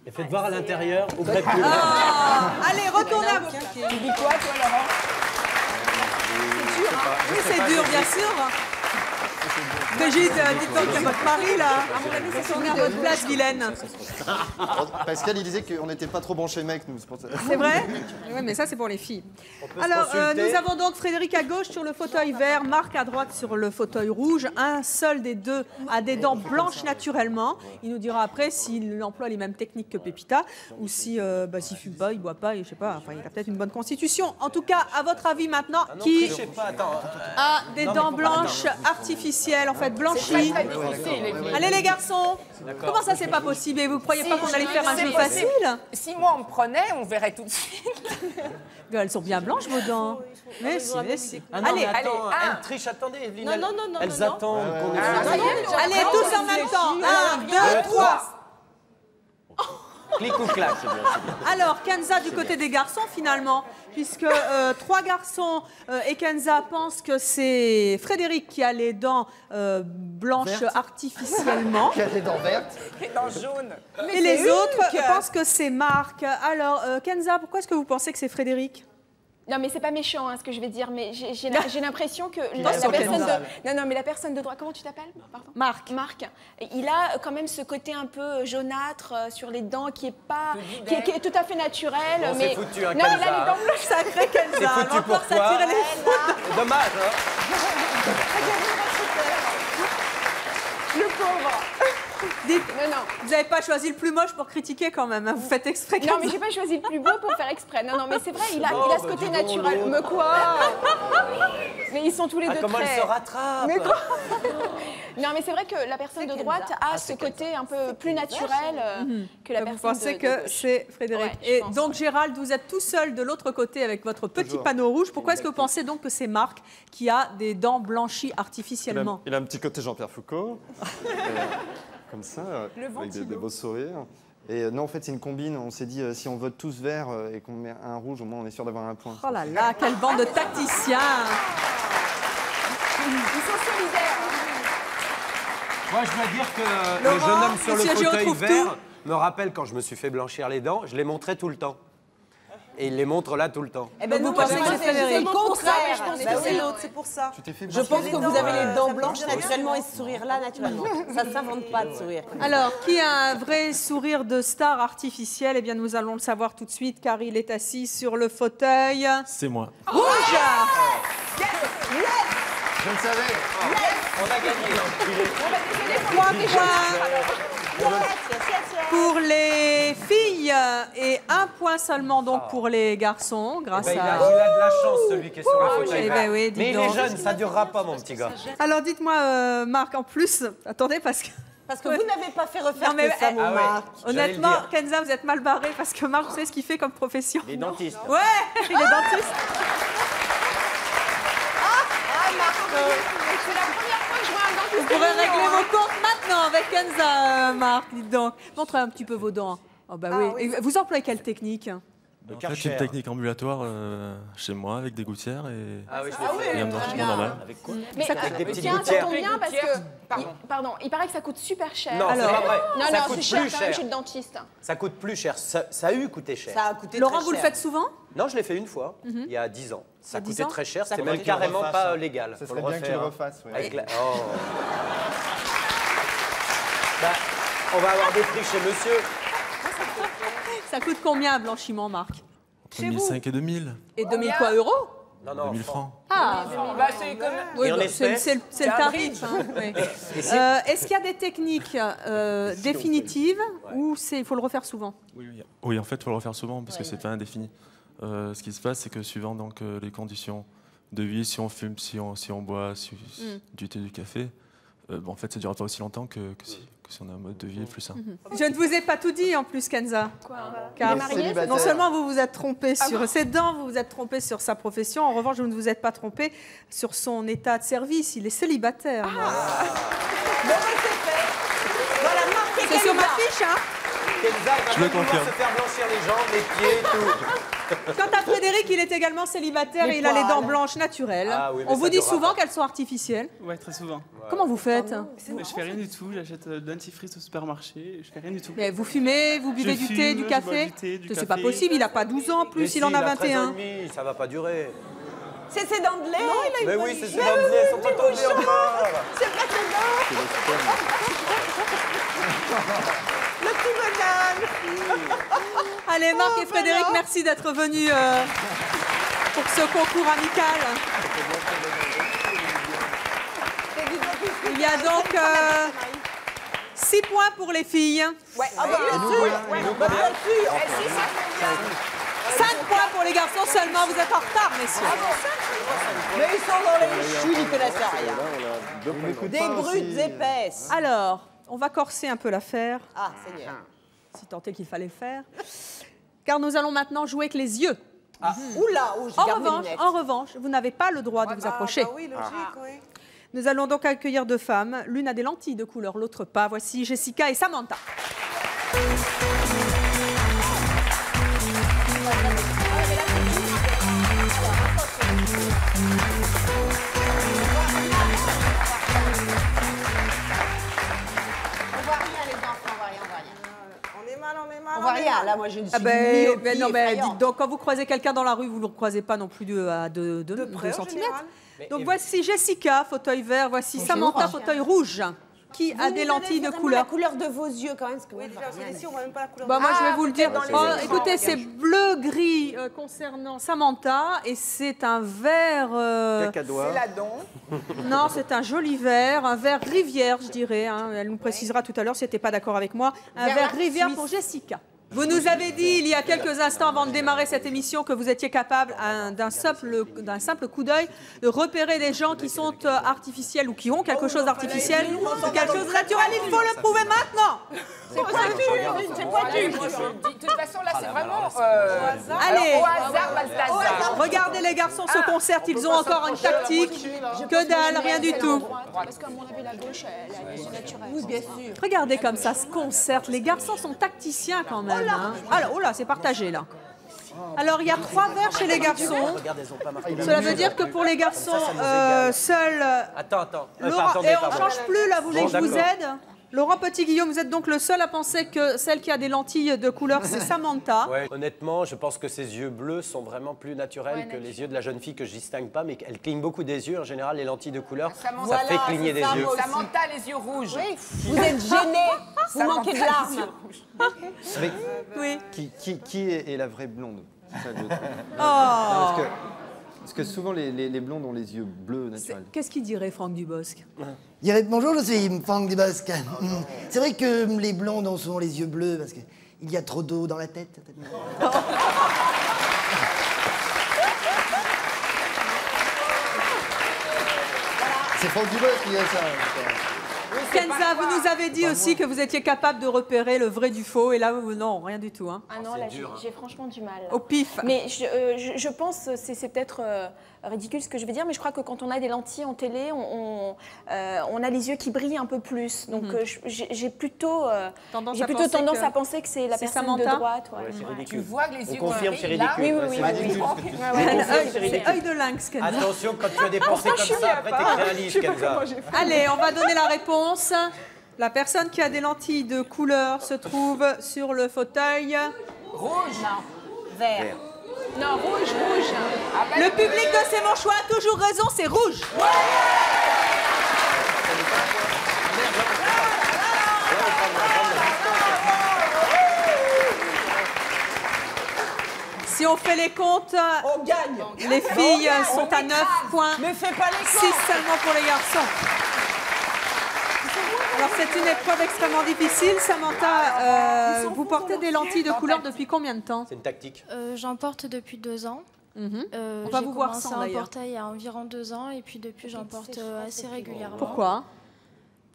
Et faites voir à l'intérieur, ouvrez plus. Ah, allez, retournez à vous. Tu dis quoi, toi, Laurent? C'est dur, hein. Oui, c'est dur, bien sûr. Brigitte, dites donc qu'il y a votre mari là. À mon avis, c'est tourné à votre place, Guylaine. Pascal, il disait qu'on n'était pas trop branchés mecs, nous. C'est vrai? Oui, mais ça, c'est pour les filles. Alors, nous avons donc Frédéric à gauche sur le fauteuil vert, Marc à droite sur le fauteuil rouge. Un seul des deux a des dents blanches naturellement. Il nous dira après s'il emploie les mêmes techniques que Pépita ou si s'il fume pas, il boit pas, et je sais pas. Enfin, il a peut-être une bonne constitution. En tout cas, à votre avis maintenant, qui Je sais pas, attends. a des dents blanches artificielles, en fait blanchies? Allez les garçons, comment ça c'est pas possible? Et vous croyez pas qu'on allait faire un jeu facile? Si moi on me prenait, on verrait tout de suite. Elles sont bien blanches vos dents. Mais si, mais si. Ah non, Allez, mais attends, allez, elle triche, attendez, Evelyne. Non, non, non, Elles non, attendent qu'on allez, tous en même temps. 1, 2, 3. Clic ou clac, c'est bien. Alors, Kenza du côté des garçons finalement, puisque 3 garçons et Kenza pensent que c'est Frédéric qui a les dents blanches artificiellement. Qui a des dents vertes. Les dents jaunes. Et les autres pensent que c'est Marc. Alors, Kenza, pourquoi est-ce que vous pensez que c'est Frédéric? Non, mais c'est pas méchant ce que je vais dire, mais j'ai l'impression que la personne de... Non, mais la personne de droite... Comment tu t'appelles? Marc. Marc. Il a quand même ce côté un peu jaunâtre sur les dents qui est pas... qui est tout à fait naturel. Bon, mais... c'est foutu, hein, non, mais Kenza. là, les dents blanches, sacré Kenza. C'est foutu pour toi. Dommage, hein. Le pauvre. Dites, vous n'avez pas choisi le plus moche pour critiquer quand même, hein. Vous faites exprès. Non, mais j'ai pas choisi le plus beau pour faire exprès. Non, mais c'est vrai, il a ce côté naturel. Mais quoi? Mais ils sont tous les deux comment très... elle se rattrape? Mais quoi? Non, mais c'est vrai que la personne de droite a ce côté un peu plus naturel que la personne de gauche. Vous pensez que c'est Frédéric. Et donc, Gérald, vous êtes tout seul de l'autre côté avec votre petit panneau rouge. Pourquoi est-ce que vous pensez donc que c'est Marc qui a des dents blanchies artificiellement? Il a un petit côté Jean-Pierre Foucault. Comme ça, avec des beaux sourires. Et non, en fait, c'est une combine. On s'est dit, si on vote tous vert et qu'on met un rouge, au moins, on est sûr d'avoir un point. Oh là là, quelle bande de tacticiens! Ils sont solidaires. Moi, je dois dire que le jeune homme sur le fauteuil vert me rappelle quand je me suis fait blanchir les dents, je les montrais tout le temps. Et il les montre là tout le temps. Eh ben, vous pensez que c'est Frédéric? le contraire. Je pense que c'est l'autre, c'est pour ça. Je pense que vous avez les dents blanches naturellement et ce sourire-là naturellement. Ça ne s'invente pas de sourire. Alors, qui a un vrai sourire de star artificiel? Eh bien, nous allons le savoir tout de suite, car il est assis sur le fauteuil. C'est moi. Rouge! Je le savais. On a gagné. 3 points pour les filles et 1 point seulement donc pour les garçons, grâce il à... a de la chance, celui qui est sur le fauteuil vert. oui, dites Mais il donc. est jeune, ça ne durera pas, mon petit gars. Alors, dites-moi, Marc, en plus... Attendez, parce que vous n'avez pas fait refaire Non, mais, que ça, mon Marc. Honnêtement, Kenza, vous êtes mal barré, parce que Marc, vous savez ce qu'il fait comme profession? Il est dentiste. Ouais, il est dentiste. C'est la première fois que je vois un dentiste. Vous pourrez régler vos comptes maintenant avec Kenza, Marc, dites donc. Montrez un petit peu vos dents. Oh bah oui. Et vous employez quelle technique? En fait, une technique ambulatoire chez moi avec des gouttières et un blanchiment normal. Avec quoi? Mais ça coûte des petites tiens, ça gouttières. tombe bien parce que... Pardon, il paraît que ça coûte super cher. Non, c'est pas vrai. Non, Ça coûte c'est cher plus quand même cher. chez le dentiste. Ça coûte plus cher. Ça a eu coûté cher. Ça a coûté Laurent, très vous le cher. faites souvent? Non, je l'ai fait une fois, il y a 10 ans. Ça Il y a 10 coûtait ans très cher, c'était faudrait même qu'il le carrément refasse, pas hein. légal. Ça Faut serait le bien qu'il le refaire. refasse. Ouais. Avec Oh. Bah, on va avoir des prix chez monsieur. Ça coûte combien un blanchiment, Marc? Entre 1500 et 2000. Et 2000 quoi, euros? Non, non. 2000 francs. Ah, Bah, c'est comme... oui, Et en bah, espèces c'est le tarif. Hein, oui. Est-ce qu'il y a des techniques définitives ou il faut le refaire souvent? Oui, en fait, il faut le refaire souvent parce que c'est pas indéfini. Ce qui se passe, c'est que suivant donc, les conditions de vie, si on fume, si on boit du thé, du café, en fait, ça ne durera pas aussi longtemps que si on a un mode de vie plus sain. Je ne vous ai pas tout dit en plus, Kenza. Car marié, non seulement vous vous êtes trompé sur ses dents, vous vous êtes trompé sur sa profession. En revanche, vous ne vous êtes pas trompé sur son état de service. Il est célibataire. Bon, c'est fait. Voilà, Marc et C'est sur ma Kenza. fiche, hein? Kenza, il Je va le pouvoir confirme. se faire blanchir les jambes, les pieds, tout. Quant à Frédéric, il est également célibataire et il a les dents blanches naturelles. Ah oui, mais On vous ça dit durera souvent pas. qu'elles sont artificielles. Ouais, très souvent. Comment vous faites? Mais je fais rien du tout, j'achète de dentifrice au supermarché, je fais rien du tout. Mais vous fumez, vous buvez du thé, fume, du je café? bois du thé, du C'est pas café. possible, il n'a pas 12 ans, plus Mais il en si, a a 13 ans 21. et demi, ça va pas durer. C'est ses dents de lait. Mais oui, c'est ses dents de lait, elles sont pas tombées encore. C'est pas ses dents. Le petit bonhomme. Allez, Marc et Frédéric, merci d'être venus pour ce concours amical. Il y a donc 6 points pour les filles. Ouais, Ah bah bien sûr. Bah, bien sûr. 5 points pour les garçons seulement. Vous êtes en retard, messieurs. Mais ils sont dans les chutes, ils connaissent rien. Des brutes épaisses. Alors, on va corser un peu l'affaire, Ah, Seigneur. si tant est qu'il fallait le faire. Car nous allons maintenant jouer avec les yeux. Oula, je garde mes lunettes. En revanche, vous n'avez pas le droit de vous approcher. oui, logique, oui. Nous allons donc accueillir 2 femmes. L'une a des lentilles de couleur, l'autre pas. Voici Jessica et Samantha. On voit rien, les enfants, on voit rien, on voit rien. On est mal, on est mal. On voit rien. Ah, là, moi, je ne suis non, mais dites donc, quand vous croisez quelqu'un dans la rue, vous ne le croisez pas non plus à 2 centimètres. Donc voici Jessica, fauteuil vert. Voici Samantha, fauteuil rouge. Qui a des lentilles de couleur. La couleur de vos yeux, quand même. Parce que Oui, ici, on voit même pas la couleur. Moi, je vais vous le dire. Écoutez, c'est bleu-gris concernant Samantha. Et c'est un vert... C'est l'adon. Non, c'est un joli vert. Un vert rivière, je dirais. Hein. Elle nous précisera tout à l'heure si elle n'était pas d'accord avec moi. Un vert rivière pour Jessica. Vous nous avez dit il y a quelques instants avant de démarrer cette émission que vous étiez capable d'un simple coup d'œil de repérer des gens qui sont artificiels ou qui ont quelque chose d'artificiel ou quelque chose de naturel. Il faut le prouver maintenant. C'est pointu. De toute façon, là, c'est vraiment allez, au hasard, Balthazar. Regardez, les garçons se concertent. Ils ont encore une tactique. Que dalle, rien du tout. Parce qu'à mon avis, la gauche, elle est naturelle. Oui, bien sûr. Regardez comme ça se concertent. Les garçons sont tacticiens quand même. Hein. Alors, oh là, c'est partagé là. Alors, il y a 3 verres chez les garçons. Cela veut dire que pour les garçons, seuls... Attends. Laurent, et on ne change plus là, vous voulez que je vous aide? Laurent Petit-Guillaume, vous êtes donc le seul à penser que celle qui a des lentilles de couleur, c'est Samantha. Ouais. Honnêtement, je pense que ses yeux bleus sont vraiment plus naturels que les yeux de la jeune fille que je distingue pas, mais elle cligne beaucoup des yeux. En général, les lentilles de couleur, ça fait cligner des yeux. Samantha, les yeux rouges. Oui. Vous êtes gêné, vous manquez de larmes. Oui. Qui est la vraie blonde? C'est ça, le truc. Oh. Parce que souvent, les blondes ont les yeux bleus naturels. Qu'est-ce qu'il dirait, Franck Dubosc? Il dirait bonjour, je suis Franck Dubosc. C'est vrai que les blondes ont souvent les yeux bleus parce qu'il y a trop d'eau dans la tête. C'est Franck Dubosc qui dit ça. Kenza, vous nous avez dit aussi que vous étiez capable de repérer le vrai du faux, et là, non, rien du tout. Hein. Ah non, là, j'ai franchement du mal. Au pif. Mais je pense, c'est peut-être ridicule ce que je vais dire, mais je crois que quand on a des lentilles en télé, on a les yeux qui brillent un peu plus. Donc j'ai plutôt tendance à penser que c'est la personne Samantha de droite. Ouais. Ouais, c'est ridicule. Tu vois que les yeux confirme, c'est là. ridicule. Oui. C'est œil de lynx, Kenza. Attention, quand tu as des pensées comme ça, après t'écris un livre, Kenza. Allez, on va donner la réponse. La personne qui a des lentilles de couleur se trouve sur le fauteuil. Rouge. Non, vert. Non, rouge. Le public de C'est mon choix a toujours raison, c'est rouge. Si on fait les comptes, on gagne. Les filles sont à 9 points. Ne fais pas les 6 comptes. seulement pour les garçons. Alors c'est une épreuve extrêmement difficile. Samantha, vous portez des lentilles de couleur depuis combien de temps? C'est une tactique. J'en porte depuis 2 ans. On va vous voir sans J'ai commencé à en d'ailleurs. porter il y a environ 2 ans et puis depuis j'en porte assez régulièrement. Pourquoi?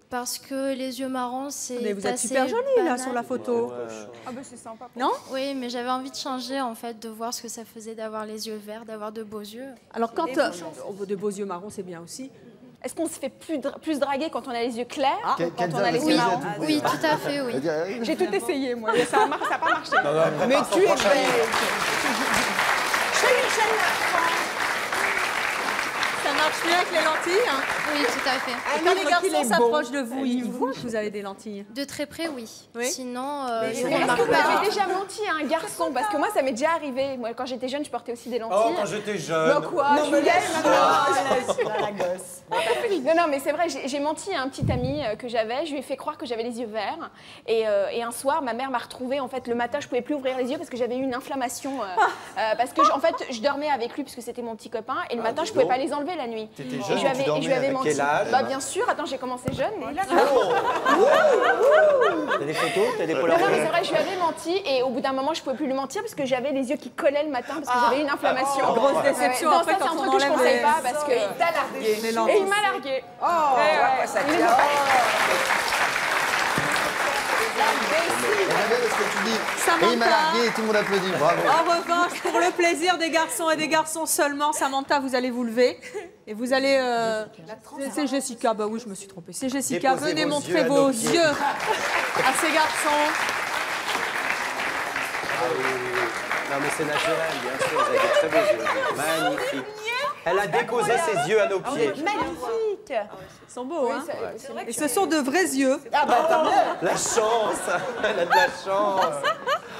Parce que les yeux marrons, c'est Mais vous êtes assez super jolie là banal. sur la photo. Ah bah c'est sympa. Non? Oui, mais j'avais envie de changer en fait, de voir ce que ça faisait d'avoir les yeux verts, d'avoir de beaux yeux. Alors quand de beaux yeux marrons, c'est bien aussi. Est-ce qu'on se fait plus draguer quand on a les yeux clairs ou quand on a les Oui, yeux marrons? oui, tout à fait, oui. J'ai tout essayé moi, mais ça n'a pas marché. Mais tu es belle. Ça marche mieux avec les lentilles, hein? Oui, tout à fait. Et quand les garçons s'approchent de vous, ils voient que vous avez des lentilles? De très près, oui. Oui. Sinon, Est-ce je que ne vous remarque pas. avez déjà menti à un garçon? Parce que moi, ça m'est déjà arrivé. Moi, quand j'étais jeune, je portais aussi des lentilles. Oh, quand j'étais jeune. Mais quoi? Non, mais laisse-la, la gosse. Non, mais c'est vrai, j'ai menti à un petit ami que j'avais. Je lui ai fait croire que j'avais les yeux verts. Et un soir, ma mère m'a retrouvée. En fait, le matin, je pouvais plus ouvrir les yeux parce que j'avais eu une inflammation. Parce que, en fait, je dormais avec lui parce que c'était mon petit copain. Et le matin, je pouvais pas les enlever la nuit. T'étais Et jeune, je lui avais, tu et je lui avais dormais menti. avec quel âge? Bah, bien sûr, attends, j'ai commencé jeune. Mais là, T'as des photos? T'as des non, polaroids? mais c'est vrai, je lui avais menti. Et au bout d'un moment, je pouvais plus lui mentir parce que j'avais les yeux qui collaient le matin parce que j'avais une inflammation. Grosse déception Non, après ça, c'est quand un on truc que je enlève conseille les... pas parce que. Il t'a largué. les Et lentilles. il m'a largué. Ça Il est tient. mort. J'aime bien parce que tu dis, Samantha. et il m'a largué et tout le monde applaudit. Bravo. En revanche, pour le plaisir des garçons et des garçons seulement, Samantha, vous allez vous lever et vous allez... C'est Jessica, bah oui, je me suis trompée. C'est Jessica, Déposez venez vos montrer yeux à vos nos pieds. yeux à ces garçons. Non, mais c'est naturel, bien sûr. Vous avez des très beaux yeux. Magnifique. Elle a déposé ses yeux à nos pieds. Magnifique. Ils sont beaux, hein? C'est vrai que Et ce sont de vrais yeux. Ah bah tant mieux. La chance. Elle a de la chance.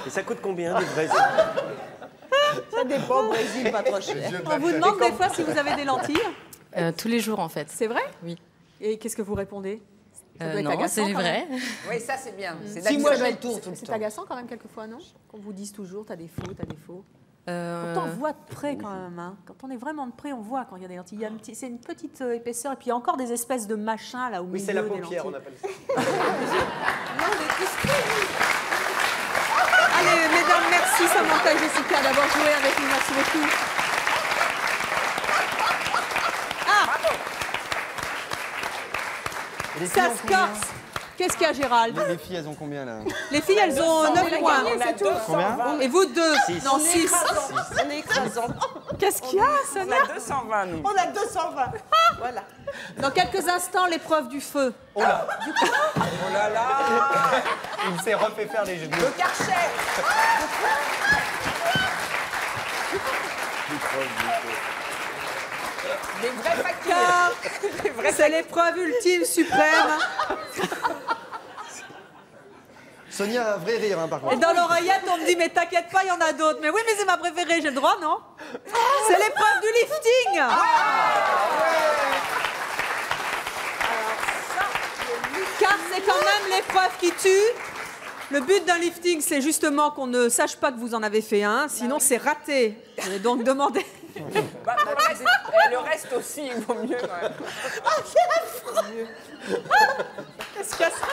Et ça coûte combien des vrais? Ça dépend, au Brésil, pas trop cher. On vous demande des fois si vous avez des lentilles. Tous les jours, en fait. C'est vrai? Oui. Et qu'est-ce que vous répondez? Non, c'est vrai. Oui, ça c'est bien. Si moi je le tour tout le temps. C'est agaçant quand même quelquefois, non? Qu'on vous dise toujours, t'as des faux, t'as des faux. Pourtant, on voit de près quand même. Hein. Quand on est vraiment de près, on voit quand il y a des lentilles. C'est une petite épaisseur et puis il y a encore des espèces de machins là au milieu. Oui, c'est la des paupière, lentilles. on appelle ça. Allez, mesdames, merci Samantha et Jessica d'avoir joué avec nous. Merci beaucoup. Ça se corse. Qu'est-ce qu'il y a, Gérald? Les filles, elles ont combien là? Les filles, elles ont 9 points. Combien? Et vous, 2? Non, 6. On est écrasant. Qu'est-ce qu'il y a, Sonia? On a 220, nous. On a 220. Voilà. Dans quelques instants, l'épreuve du feu. Oh là! Oh là là! Il s'est refait faire les genoux. Le Karcher. Des vrais factures. C'est l'épreuve ultime, suprême. Sonia, un vrai rire, hein, par contre. Et dans l'oreillette, on me dit, mais t'inquiète pas, il y en a d'autres. Mais oui, mais c'est ma préférée, j'ai le droit, non? C'est l'épreuve du lifting. Car c'est quand même l'épreuve qui tue. Le but d'un lifting, c'est justement qu'on ne sache pas que vous en avez fait un, sinon c'est raté. Je vais donc demander... Bah, le reste aussi, il vaut mieux. Ouais. Oh, c'est affreux. Qu'est-ce qu'il y a ça?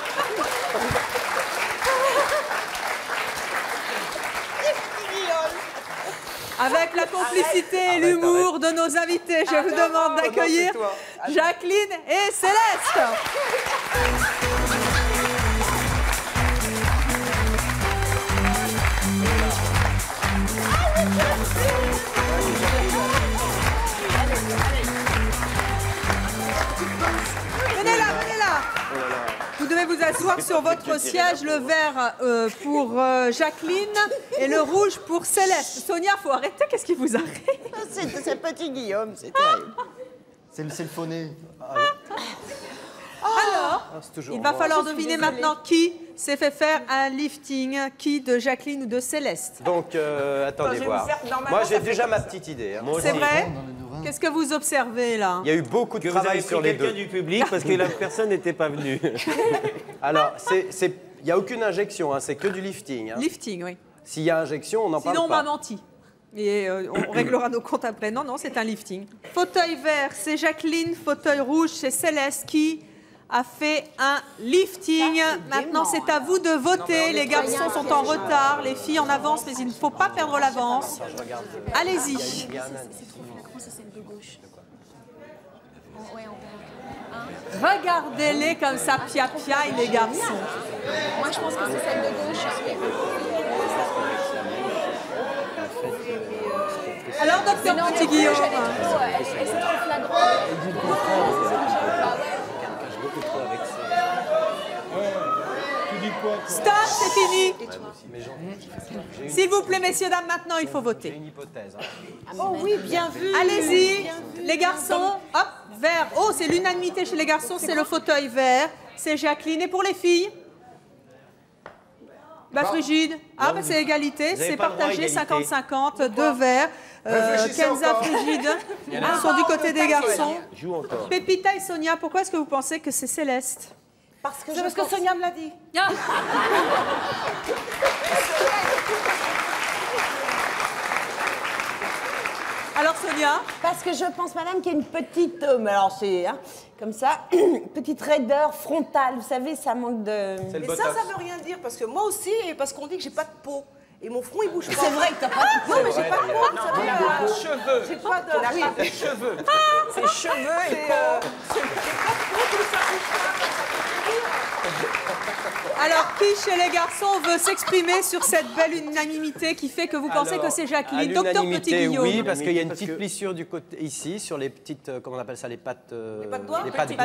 Avec la complicité et l'humour de nos invités, je vous demande d'accueillir Jacqueline et Céleste. Venez là, venez là. Vous devez vous asseoir sur votre siège, le vert pour Jacqueline et le rouge pour Céleste. Sonia, faut arrêter, qu'est-ce qui vous arrive? C'est petit Guillaume, c'est terrible. C'est le faux nez. Alors, il va falloir deviner maintenant qui s'est fait faire un lifting, qui de Jacqueline ou de Céleste. Donc, attendez voir. Moi, j'ai déjà ma petite idée. Hein. C'est vrai? Qu'est-ce que vous observez là? Il y a eu beaucoup de travail sur les deux. Quelqu'un du public parce que la personne n'était pas venue. Alors, il n'y a aucune injection, hein, c'est que du lifting. Hein. Lifting, oui. S'il y a injection, on n'en parle pas. Sinon, on m'a menti. Et on réglera nos comptes après. Non, non, c'est un lifting. Fauteuil vert, c'est Jacqueline. Fauteuil rouge, c'est Céleste qui a fait un lifting. Maintenant, c'est à vous de voter. Les garçons sont en retard, les filles en avance, mais il ne faut pas perdre l'avance. Allez-y. Regardez-les comme ça, pia-piaille, les garçons. Moi, je pense que c'est celle de gauche. Alors, docteur Petit-Guillaume. Elle c'est trop flagrant. Stop, c'est fini. S'il vous plaît, messieurs, dames, maintenant, il faut voter. Une hypothèse. Hein. Oh oui, bien vu. Allez-y, les garçons. Hop, vert. Oh, c'est l'unanimité chez les garçons, c'est le fauteuil vert. C'est Jacqueline. Et pour les filles? Bah, Frigide. Ah, bah, c'est égalité. C'est partagé, 50-50. Deux verts. Kenza, Frigide sont du côté des garçons. Pépita et Sonia, pourquoi est-ce que vous pensez que c'est Céleste? Parce que Sonia me l'a dit. Alors Sonia? Parce que je pense, madame, qu'il y a une petite... mais alors c'est comme ça, petite raideur frontale. Vous savez, ça manque de... Mais ça veut rien dire, parce que moi aussi, parce qu'on dit que j'ai pas de peau. Et mon front, il bouge pas. C'est vrai que t'as pas de peau. Non, mais j'ai pas de peau. Non, il a pas de cheveux. J'ai pas de... Il n'a pas de cheveux. C'est cheveux et peau. C'est pas de peau, tout ça bouge pas. Alors, qui chez les garçons veut s'exprimer sur cette belle unanimité qui fait que vous pensez que c'est Jacqueline? Docteur Petit-Guillaume. Oui, parce qu'il y a une petite plissure du côté ici, sur les petites, comment on appelle ça, les pattes de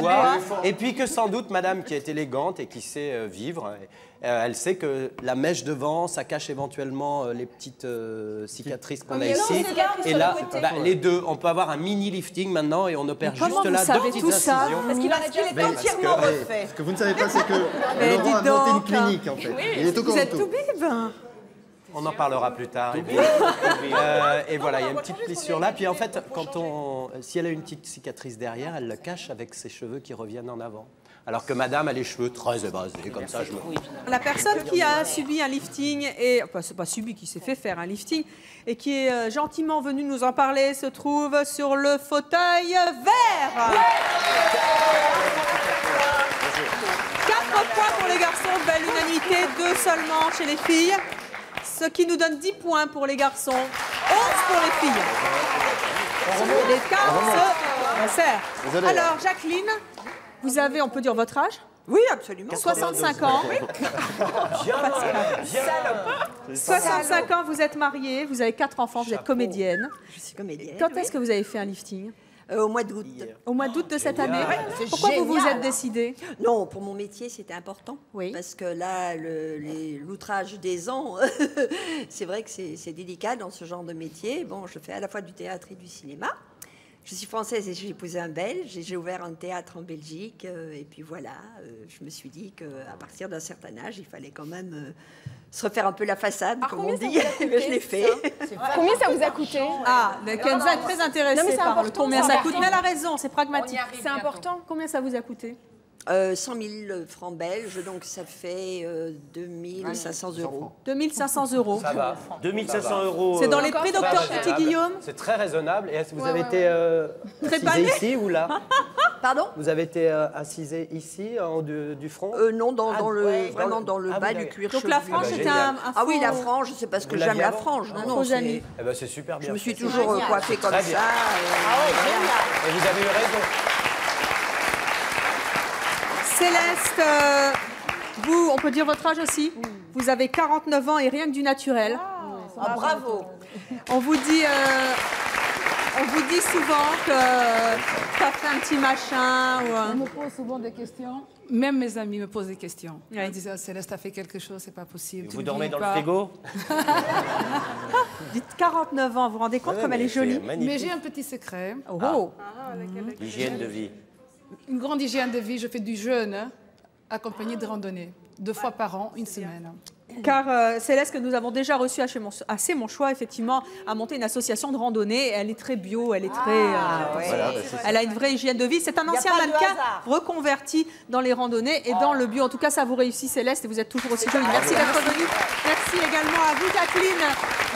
doigts. Et puis que sans doute, madame qui est élégante et qui sait vivre, elle sait que la mèche devant, ça cache éventuellement les petites cicatrices qu'on a ici. Et là, les deux, on peut avoir un mini lifting maintenant et on opère juste là deux petites incisions. Parce qu'il est entièrement refait. Ce que vous ne savez pas, c'est que Laurent a monté une clinique, en fait. Il est au Vous êtes courant. tout bib. On en parlera plus tard. Et voilà, il y a une petite plissure là. Puis en fait, si elle a une petite cicatrice derrière, elle le cache avec ses cheveux qui reviennent en avant. Alors que madame a les cheveux très évasés, comme ça je me... La personne qui a subi un lifting, enfin c'est pas subi, qui s'est fait faire un lifting, et qui est gentiment venue nous en parler, se trouve sur le fauteuil vert. 4 points pour les garçons, belle unanimité, 2 seulement chez les filles. Ce qui nous donne 10 points pour les garçons, 11 pour les filles. L'écart se resserre. Alors, Jacqueline, vous avez, on peut dire votre âge? Oui, absolument. 65 ans. Oui. 65 ans, vous êtes mariée, vous avez 4 enfants, vous êtes comédienne. Je suis comédienne. Quand est-ce que vous avez fait un lifting? Au mois d'août. Au mois d'août de cette année? Pourquoi vous vous êtes décidée? Non, pour mon métier, c'était important. Oui. Parce que là, l'outrage des ans, c'est vrai que c'est délicat dans ce genre de métier. Bon, je fais à la fois du théâtre et du cinéma. Je suis française et j'ai épousé un Belge. J'ai ouvert un théâtre en Belgique. Et puis voilà, je me suis dit qu'à partir d'un certain âge, il fallait quand même se refaire un peu la façade, comme on dit. Je l'ai fait. Combien ça vous a coûté? Ah, Kenza est très intéressée par le combien ça coûte. Mais elle a raison, c'est pragmatique. C'est important. Combien ça vous a coûté? 100 000 francs belges, donc ça fait 2 500 euros. 2 500 euros. Ça va. 2 500 euros. C'est dans les prix, docteur Petit-Guillaume? C'est très raisonnable. Et est-ce que vous avez été assisé ici ou là? Pardon? Vous avez été assisé ici, en haut du front? Non, vraiment dans le bas du cuir chevelu. Donc la frange était un faux... Ah oui, la frange, c'est parce que j'aime la frange. Non, c'est... Eh ben, c'est super bien. Je me suis toujours coiffée comme ça. Et vous avez eu raison. Céleste, vous, on peut dire votre âge aussi? Vous avez 49 ans et rien que du naturel. Ah, bravo. On vous dit souvent que ça fait un petit machin. On me pose souvent des questions. Même mes amis me posent des questions. Ils disent, Céleste a fait quelque chose, c'est pas possible. Vous dormez dans le frigo? Dites 49 ans, vous vous rendez compte comme elle est jolie? Mais j'ai un petit secret. Oh. L'hygiène de vie. Une grande hygiène de vie, je fais du jeûne accompagné de randonnée, 2 fois par an, 1 semaine. Car Céleste, que nous avons déjà reçu à C'est mon choix, effectivement, a monté une association de randonnée. Elle est très bio, elle est très... elle a une vraie hygiène de vie. C'est un ancien mannequin reconverti dans les randonnées et dans le bio. En tout cas, ça vous réussit, Céleste, et vous êtes toujours aussi jolie. Merci d'être venue. Merci également à vous, Jacqueline,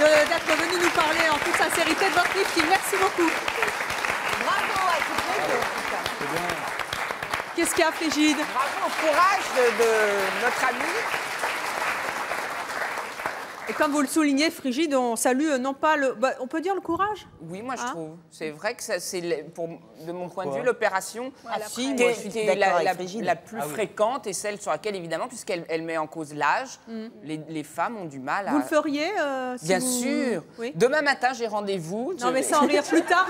d'être venue nous parler en toute sincérité de votre lifting. Merci beaucoup. Bravo à toutes les deux. Qu'est-ce qu'il y a, Frigide? Bravo au courage de notre amie. Et comme vous le soulignez, Frigide, on salue non pas le... on peut dire le courage? Oui, moi je trouve. C'est vrai que c'est, de mon point de vue, l'opération qui est la plus fréquente et celle sur laquelle, évidemment, puisqu'elle met en cause l'âge, les femmes ont du mal à... Vous le feriez si Bien vous... sûr. Oui. Demain matin, j'ai rendez-vous. Non, mais sans rire plus tard,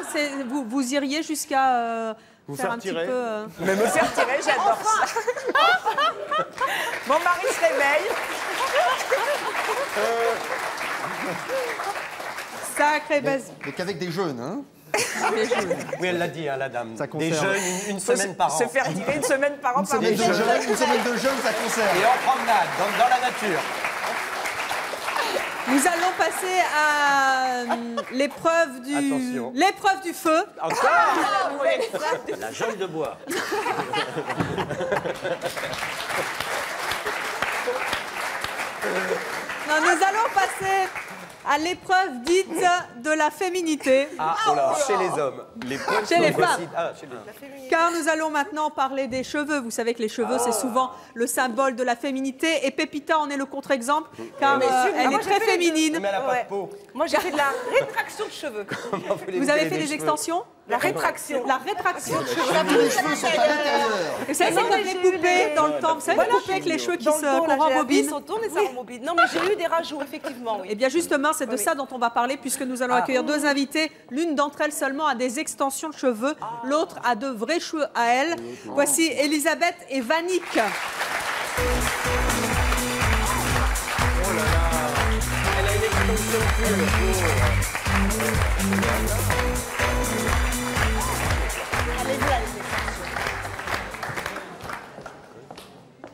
vous iriez jusqu'à... faire un tirer. petit peu... Mais me faire tirer, j'adore ça. Mon mari se réveille. Sacré base. Mais qu'avec des jeunes, hein? Oui, elle l'a dit, hein, la dame. Ça des conserve. jeunes, une semaine par an. Se faire tirer une semaine par an Une par semaine des de jeunes. jeunes, ça conserve. Et en promenade, dans la nature. Nous allons passer à l'épreuve du feu. Encore La jambe de bois. Non, nous allons passer à l'épreuve dite de la féminité. Ah, oh là, chez les hommes. Chez les femmes. Ah, chez les... Car nous allons maintenant parler des cheveux. Vous savez que les cheveux, c'est souvent le symbole de la féminité. Et Pépita en est le contre-exemple, car elle est très féminine. Mais elle n'a pas de peau. Moi, j'ai fait de la rétraction de cheveux. Vous avez fait des extensions? La rétraction. La rétraction de cheveux. Les cheveux sont à l'intérieur. Vous savez, c'est comme les poupées dans le temps. Vous savez, les poupées avec les cheveux qui se rembobinent. On tourne et ça rembobine. Non, mais j'ai eu des rajouts, effectivement. Eh bien, justement, c'est de ça dont on va parler, puisque nous allons accueillir 2 invités. L'une d'entre elles seulement a des extensions de cheveux, l'autre a de vrais cheveux à elle. Voici Elisabeth et Vanik. Oh là là, elle a une extension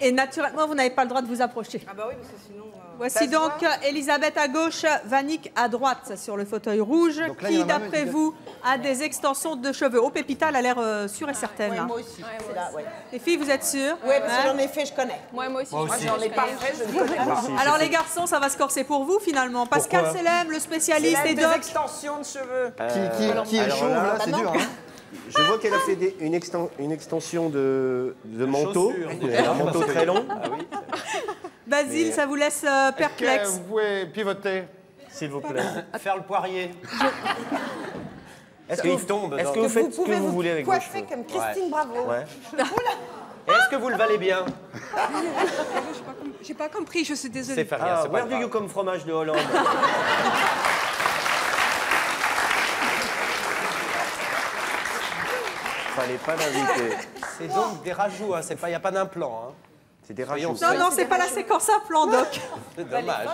Et naturellement, vous n'avez pas le droit de vous approcher. Ah bah oui, parce que sinon... Voici donc Elisabeth à gauche, Vanik à droite sur le fauteuil rouge. Donc là, qui, il y en a d'après même, vous, a des extensions de cheveux? Oh, Pépita, elle a l'air sûre et certaine. là. Moi aussi. c'est là, ouais. Les filles, vous êtes sûres? Oui, parce que j'en ai fait, je connais. Moi aussi. Moi, j'en ai pas fait, je ne connais pas. Alors les garçons, ça va se corser pour vous finalement. Pascal Pourquoi Selem, le spécialiste C'est et des doc. extensions de cheveux. Qui est chaud, là, c'est dur. Hein. Je vois qu'elle a fait une extension de manteau, un manteau très long. Basile, ça vous laisse perplexe. Vous pouvez pivoter, s'il vous plaît. Faire le poirier. Est-ce que vous tombe Est-ce que vous faites ce que vous voulez avec vos cheveux? Coiffer comme Christine Bravo. Ouais. Est-ce que vous le valez bien? J'ai pas compris, je suis désolée. C'est pas rien, Ah, c'est pas where do grave. you come fromage de Hollande? Fallait pas l'inviter. C'est donc des rajouts, hein. Il n'y a pas d'implant. Hein. C'est des rajouts. Non, non, c'est pas la séquence à plan, doc. C'est dommage.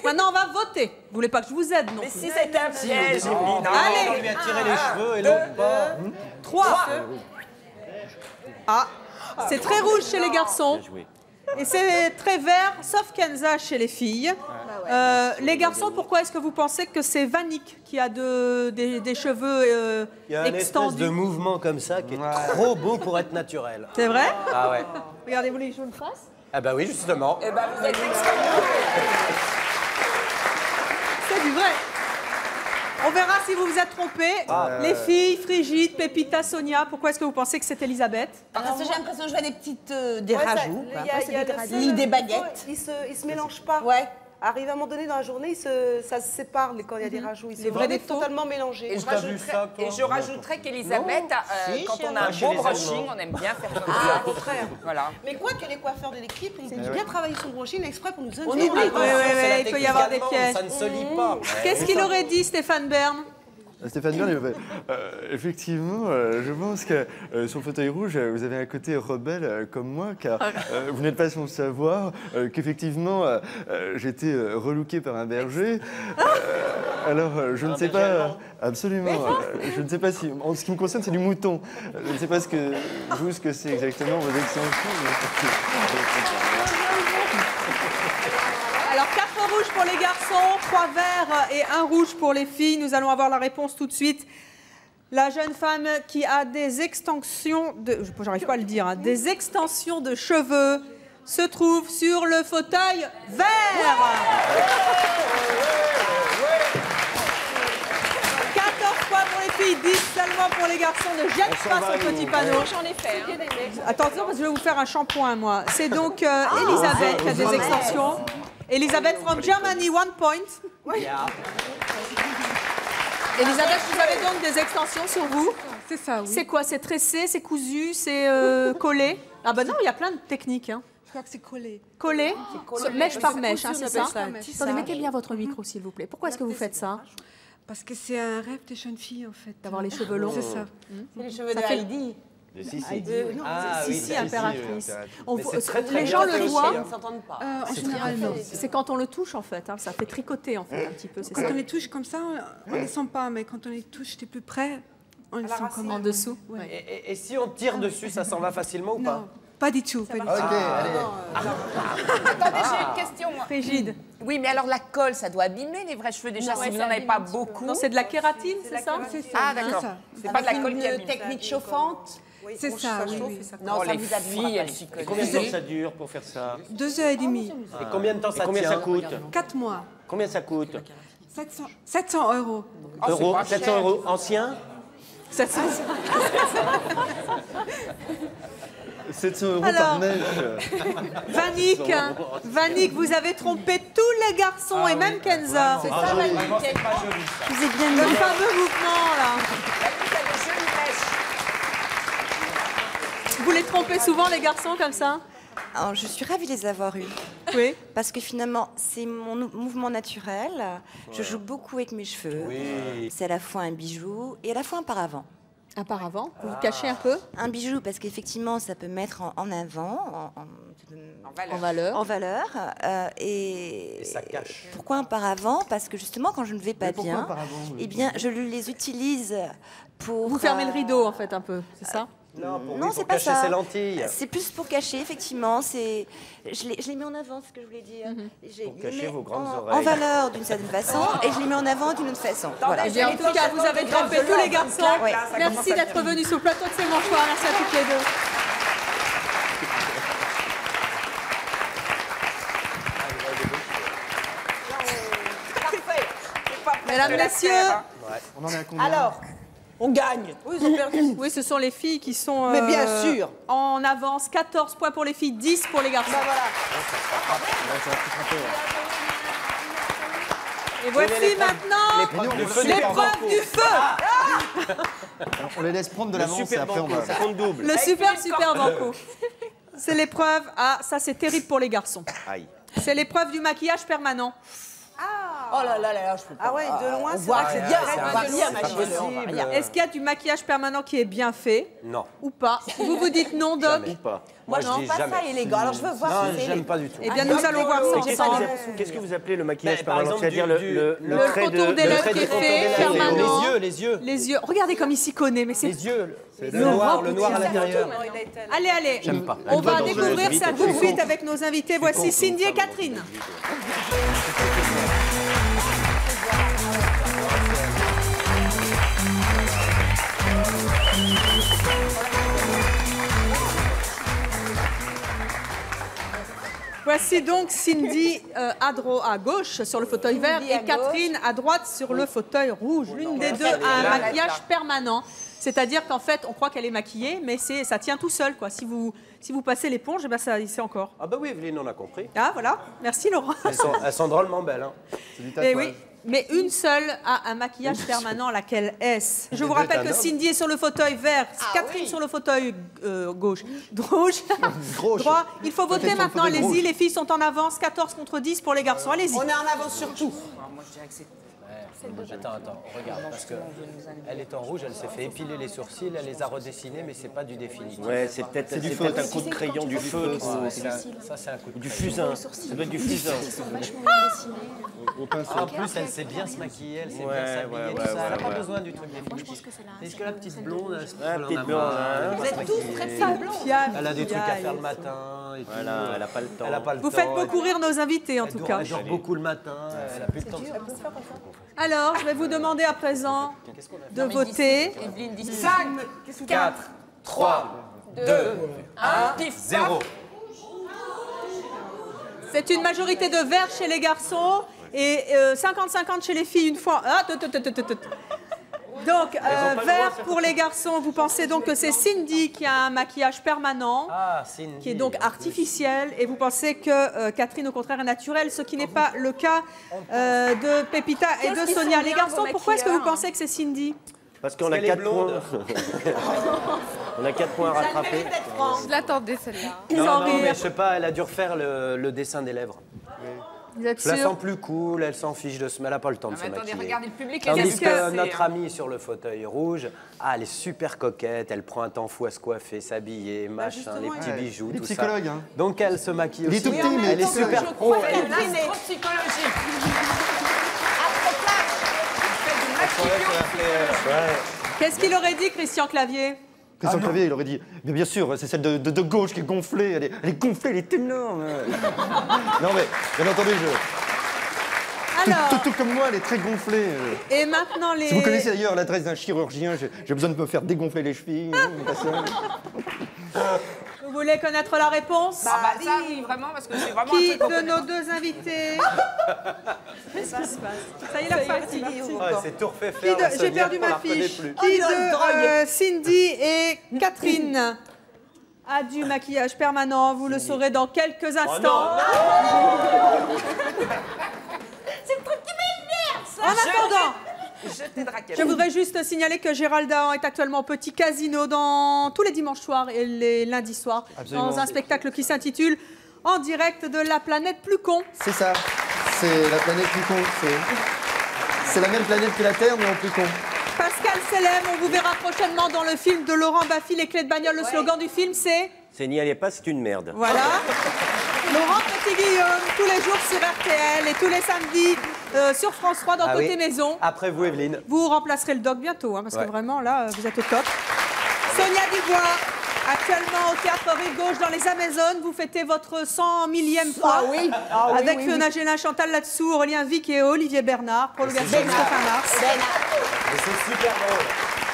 Maintenant, on va voter. Vous voulez pas que je vous aide, non? Mais si c'était un piège, On Allez, lui a tiré les cheveux et l'autre pas. 3. Ah, c'est très rouge chez les garçons. Bien joué. Et c'est très vert, sauf Kenza chez les filles. Les garçons, pourquoi est-ce que vous pensez que c'est Vanik qui a des cheveux Il y a un espèce extendus? de mouvement comme ça qui est trop beau pour être naturel. C'est vrai? Ah ouais. Regardez-vous les jaunes faces. Ah bah oui, justement. Eh ben, vous êtes extrêmement... C'est du vrai. On verra si vous vous êtes trompés. Les filles, Frigide, Pépita, Sonia, pourquoi est-ce que vous pensez que c'est Elisabeth? Parce que j'ai l'impression que je vois des petites des rajouts. Il y a Ni des baguettes. Ils se mélangent pas. Ouais. Arrive à un moment donné dans la journée, ça se sépare quand il y a des rajouts. Ils Les vrais sont défauts. totalement mélangés. Et je rajouterais qu'Elisabeth, quand on a un chez bon les brushing, Allemands. on aime bien faire comme Ah, ça. au contraire. Voilà. Mais quoi que les coiffeurs de l'équipe, ils ont bien travaillé sur le brushing exprès pour nous donner. Oui, il peut y avoir des pièges. Ça ne se lit pas. Qu'est-ce qu'il aurait dit, Stéphane Bern? Stéphane Bern, il m'a fait effectivement, je pense que sur le fauteuil rouge, vous avez un côté rebelle comme moi, car vous n'êtes pas sans savoir qu'effectivement, j'ai été relooké par un berger. Alors, je ne sais pas, absolument, je ne sais pas si, en ce qui me concerne, c'est du mouton. Je ne sais pas ce que c'est exactement vos extensions. Alors, 4 rouges pour les garçons, 3 verts et 1 rouge pour les filles. Nous allons avoir la réponse tout de suite. La jeune femme qui a des extensions de... J'arrive pas à le dire. Hein, des extensions de cheveux se trouve sur le fauteuil vert. 14 points pour les filles, 10 seulement pour les garçons. Ne jette pas son petit panneau. J'en ai fait. Hein. Attention, parce que je vais vous faire un shampoing, moi. C'est donc Elisabeth qui a des extensions. Elisabeth from Germany, 1 point. Elisabeth, vous avez donc des extensions sur vous? C'est ça, oui. C'est quoi? C'est tressé, c'est cousu, c'est collé? Ah bah non, il y a plein de techniques. Hein. Je crois que c'est collé. Collé? Mèche par mèche, hein, c'est ça? Tissage. Attendez, mettez bien votre micro, s'il vous plaît. Pourquoi est-ce que vous faites ça? Parce que c'est un rêve des jeunes filles, en fait. D'avoir les cheveux longs? C'est ça. C'est les cheveux de fait- Heidi. De Sissi. Non, Ah, si, oui, si, si, impératrice. si, On Mais voit- c'est très, très les bien gens le réussi, voient. Ils ne s'entendent pas. En général, non. C'est quand on le touche, en fait. Hein, ça fait tricoter, en fait, un petit peu. C'est Quand ça? on les touche comme ça, on ne les sent pas, mais quand on les touche de plus près, on les sent comme En dessous? Ouais. Et si on tire dessus, ça s'en va facilement ou pas? Non, pas du tout. Pas du tout. Ok, allez. Attendez, j'ai une question, moi. Frigide. Oui, mais alors la colle, ça doit abîmer les vrais cheveux déjà, si vous n'en avez pas beaucoup. Non, c'est de la kératine, c'est ça? C'est ça. Ah, c'est d'accord. ça. C'est pas de la colle qui Une abîme. technique chauffante. C'est ça, oui, oui. Non, Oh, ça les vous abîmera filles, pas. elles s'y Et connaissent. combien de temps ça dure pour faire ça? 2h30. Et combien de temps Et ça combien tient? ça coûte? 4 mois. Combien ça coûte? 700 euros. Euros, pas 700 cher. euros anciens? 700 €700 Alors. par mèche. Vanik, vous avez trompé tous les garçons et même Kenza. C'est ça, vraiment, c'est pas joli, ça. Vous êtes bien le fameux mouvement, là. Vous les trompez souvent, les garçons, comme ça? Alors, je suis ravie de les avoir eus. Oui. Parce que finalement, c'est mon mouvement naturel. Je joue beaucoup avec mes cheveux. Oui. C'est à la fois un bijou et à la fois un paravent. Un paravent? Vous vous cachez un peu? Un bijou parce qu'effectivement, ça peut mettre en avant, En valeur. et ça cache. Pourquoi un paravent? Parce que justement, quand je ne vais pas Mais pourquoi bien, un paravent, eh bien, je les utilise pour... Vous fermez le rideau, en fait, un peu, c'est ça? Non, c'est pas cacher ça. ses lentilles. C'est plus pour cacher, effectivement. Je l'ai mis en avant, ce que je voulais dire. Pour cacher vos grandes en oreilles. valeur d'une certaine façon et je l'ai mis en avant d'une autre façon. Voilà. Eh bien, en tout cas, vous avez trempé tous les garçons. Ouais. Merci d'être venus sur le plateau de C'est mon choix. Merci à toutes les deux. Mesdames, messieurs, On en est à combien? Alors, on gagne. oui, ils ont perdu. Oui, ce sont les filles qui sont Mais bien sûr. en avance. 14 points pour les filles, 10 pour les garçons. Et voici maintenant l'épreuve du feu. On les laisse prendre de l'avance et super après on banco, va... ça compte double. Le super banco. C'est l'épreuve. Ah, ça c'est terrible pour les garçons. Aïe. C'est l'épreuve du maquillage permanent. Oh là là là, je peux pas. Ah ouais, de loin, On c'est voit vrai que c'est que bien, c'est on pas voit possible. bien, C'est ma pas chérie. possible. Est-ce qu'il y a du maquillage permanent qui est bien fait Non. ou pas? Vous vous dites non, Doc? Ou pas. Moi, je non, dis pas jamais. ça, élégant. Alors, je veux voir Non, si c'est j'aime pas du tout. Eh bien, nous allons voir ça ensemble. Qu'est-ce que vous appelez le maquillage Par permanent? exemple, C'est-à-dire Le trait contour de... des le lèvres trait qui de est contour fait des lèvres. permanent. Les yeux. Les yeux. Regardez comme il s'y connaît, mais c'est... Les yeux. Le Le noir à l'intérieur. Allez, J'aime pas. on va dans une découvrir vite, ça elle tout de fait suite con. avec nos invités. Voici Cindy et Catherine. Voici donc Cindy à gauche sur le fauteuil vert et Catherine à droite sur le fauteuil rouge. L'une des deux a un maquillage permanent. C'est-à-dire qu'en fait, on croit qu'elle est maquillée, mais ça tient tout seul, quoi. Si vous passez l'éponge, eh ben ça, c'est encore. Ah bah oui, Evelyne, on a compris. Ah voilà, merci Laurent. Elles sont drôlement belles. Hein. C'est du Eh tatouage. oui, mais une seule a un maquillage permanent, laquelle est-ce? Je vous rappelle que Cindy est sur le fauteuil vert, Catherine sur le fauteuil gauche, rouge, droit. Il faut voter maintenant, allez-y, les filles sont en avance, 14 contre 10 pour les garçons, allez-y. On est en avance sur tout. Moi, je dirais que c'est Attends, regarde, parce que elle est en rouge, elle s'est fait épiler les sourcils, elle les a redessinés, mais c'est pas du définitif. Ouais, c'est peut-être un coup de crayon, du feu. Ça, c'est un coup de Du crayon. fusain. Ça doit être du fusain. Au pinceau. En plus, elle sait bien se maquiller, elle sait bien s'habiller, tout ça. Elle n'a pas besoin du truc définitif. Est-ce que la petite blonde, elle se Ah, petite blonde, hein. Vous êtes tous très Elle a des trucs à faire le matin. Et voilà, tout. elle n'a pas le temps. Elle a pas le Vous temps. faites beaucoup rire nos invités, en tout cas. Elle dort beaucoup le matin, elle a plus de temps. Alors, je vais vous demander à présent de voter. 5, 4, 3, 2, 1, 0. C'est une majorité de vert chez les garçons et 50-50 chez les filles une fois. Ah, donc, vert pour les garçons, vous pensez donc que c'est Cindy qui a un maquillage permanent, qui est donc artificiel, et vous pensez que Catherine, au contraire, est naturelle, ce qui n'est pas le cas de Pépita et de Sonia. Les garçons, pourquoi est-ce que vous pensez que c'est Cindy? Parce qu'on a 4 points. On a 4 points à rattraper. Je l'attendais celle-là. Non, mais je sais pas, elle a dû refaire le dessin des lèvres. Vous êtes Je la sûr? sens plus cool, elle s'en fiche de se... Mais elle n'a pas le temps de se Attendez, maquiller. regardez le public, Tandis les que amis. notre amie sur le fauteuil rouge, elle est super coquette, elle prend un temps fou à se coiffer, s'habiller, machin, les petits bijoux, Il est tout psychologue, ça. hein. Donc elle se maquille Il est aussi. tout petit, mais elle est super pro. Là, c'est trop psychologique. Qu'est-ce qu'il aurait dit, Christian Clavier? Christian Clavier, il aurait dit, mais bien sûr, c'est celle de gauche qui est gonflée, elle est gonflée, elle est énorme. Non mais, bien entendu, Alors, tout comme moi, elle est très gonflée. et maintenant les... Si vous connaissez d'ailleurs l'adresse d'un chirurgien, j'ai besoin de me faire dégonfler les chevilles. Vous voulez connaître la réponse? Ça, oui, vraiment, parce que c'est vraiment Qui un truc qu'on de connaît. nos deux invités? Qu'est-ce qui se passe? Ça y est, la fatigue. C'est tout refait faire. la J'ai Sonia, perdu on la ma reconnaît fiche. plus. Qui de Cindy et Catherine a du maquillage permanent? Vous le saurez dans quelques instants. C'est le truc qui m'énerve, ça. En attendant, Jetez de raquettes. je voudrais juste signaler que Gérald Dahan est actuellement au Petit Casino tous les dimanches soirs et les lundis soirs dans un spectacle qui s'intitule En direct de la planète plus con. C'est ça. C'est la planète plus con. C'est la même planète que la Terre, mais en plus con. Pascal Selem, on vous verra prochainement dans le film de Laurent Baffy, Les Clés de bagnole. Le slogan du film, c'est... C'est n'y allez pas, c'est une merde. Voilà. Laurent Petit-Guillaume, tous les jours sur RTL et tous les samedis sur France 3 dans Côté Maison. Après vous, Evelyne. Vous remplacerez le doc bientôt, hein, parce que vraiment, là, vous êtes au top. Sonia Dubois, actuellement au Théâtre Rive Gauche dans les Amazones, vous fêtez votre 100 millième fois. Avec Fiona Gélin, Chantal Latsou, Aurélien Vic et Olivier Bernard. Prolongation jusqu'à fin mars. Et c'est super drôle.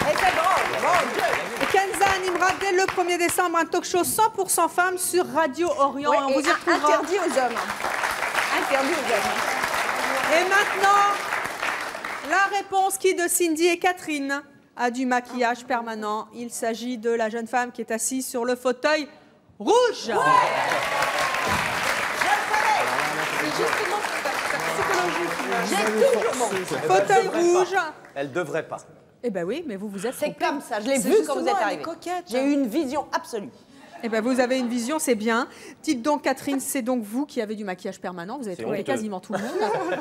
Et c'est drôle, mon Dieu. Et Kenza animera dès le 1er décembre un talk show 100% femmes sur Radio Orient. Ouais, On vous y et retrouvera. interdit aux hommes. Interdit aux hommes. Et maintenant, la réponse qui de Cindy et Catherine a du maquillage permanent. Il s'agit de la jeune femme qui est assise sur le fauteuil rouge. Fauteuil rouge. Elle devrait pas. Eh ben oui, mais vous êtes C'est comme ça, je l'ai C'est vu quand vous justement, êtes elle est arrivé. coquette. J'ai eu une vision absolue. Eh ben vous avez une vision, c'est bien. Dites donc, Catherine, c'est donc vous qui avez du maquillage permanent. Vous avez trompé honteux. quasiment tout le monde.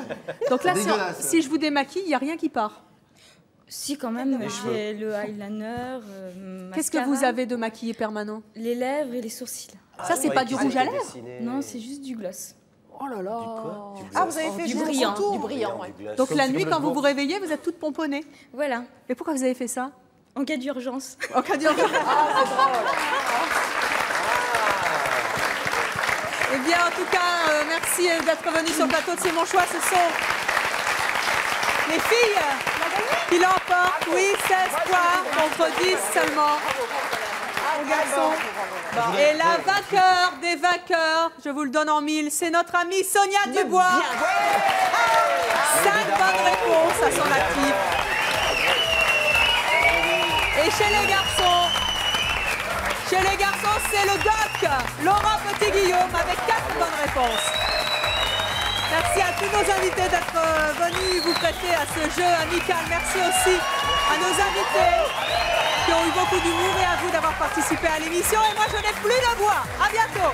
Donc là, si je vous démaquille, il n'y a rien qui part. Si, quand même, j'ai le eyeliner. Qu'est-ce que vous avez de maquillé permanent? Les lèvres et les sourcils. Ça, c'est pas du rouge à lèvres? Non, c'est juste du gloss. Oh là là. Ah, vous avez fait Du juste brillant. autour. Du brillant, ouais. Donc la nuit, quand vous vous réveillez, vous êtes toute pomponnée. Voilà. Et pourquoi vous avez fait ça? En cas d'urgence. En cas d'urgence. Eh bien, en tout cas, merci d'être venu sur le plateau de C'est mon choix. Ce sont les filles qui l'emportent. Oui, 16 points contre 10 seulement aux garçons. Et la vainqueur des vainqueurs, je vous le donne en mille, c'est notre amie Sonia Dubois. 5 bonnes réponses à son actif. Et chez les garçons, c'est le doc, Laurent Petit-Guillaume, avec 4 bonnes réponses. Merci à tous nos invités d'être venus vous prêter à ce jeu amical. Merci aussi à nos invités qui ont eu beaucoup d'humour et à vous d'avoir participé à l'émission. Et moi, je n'ai plus de voix. À bientôt.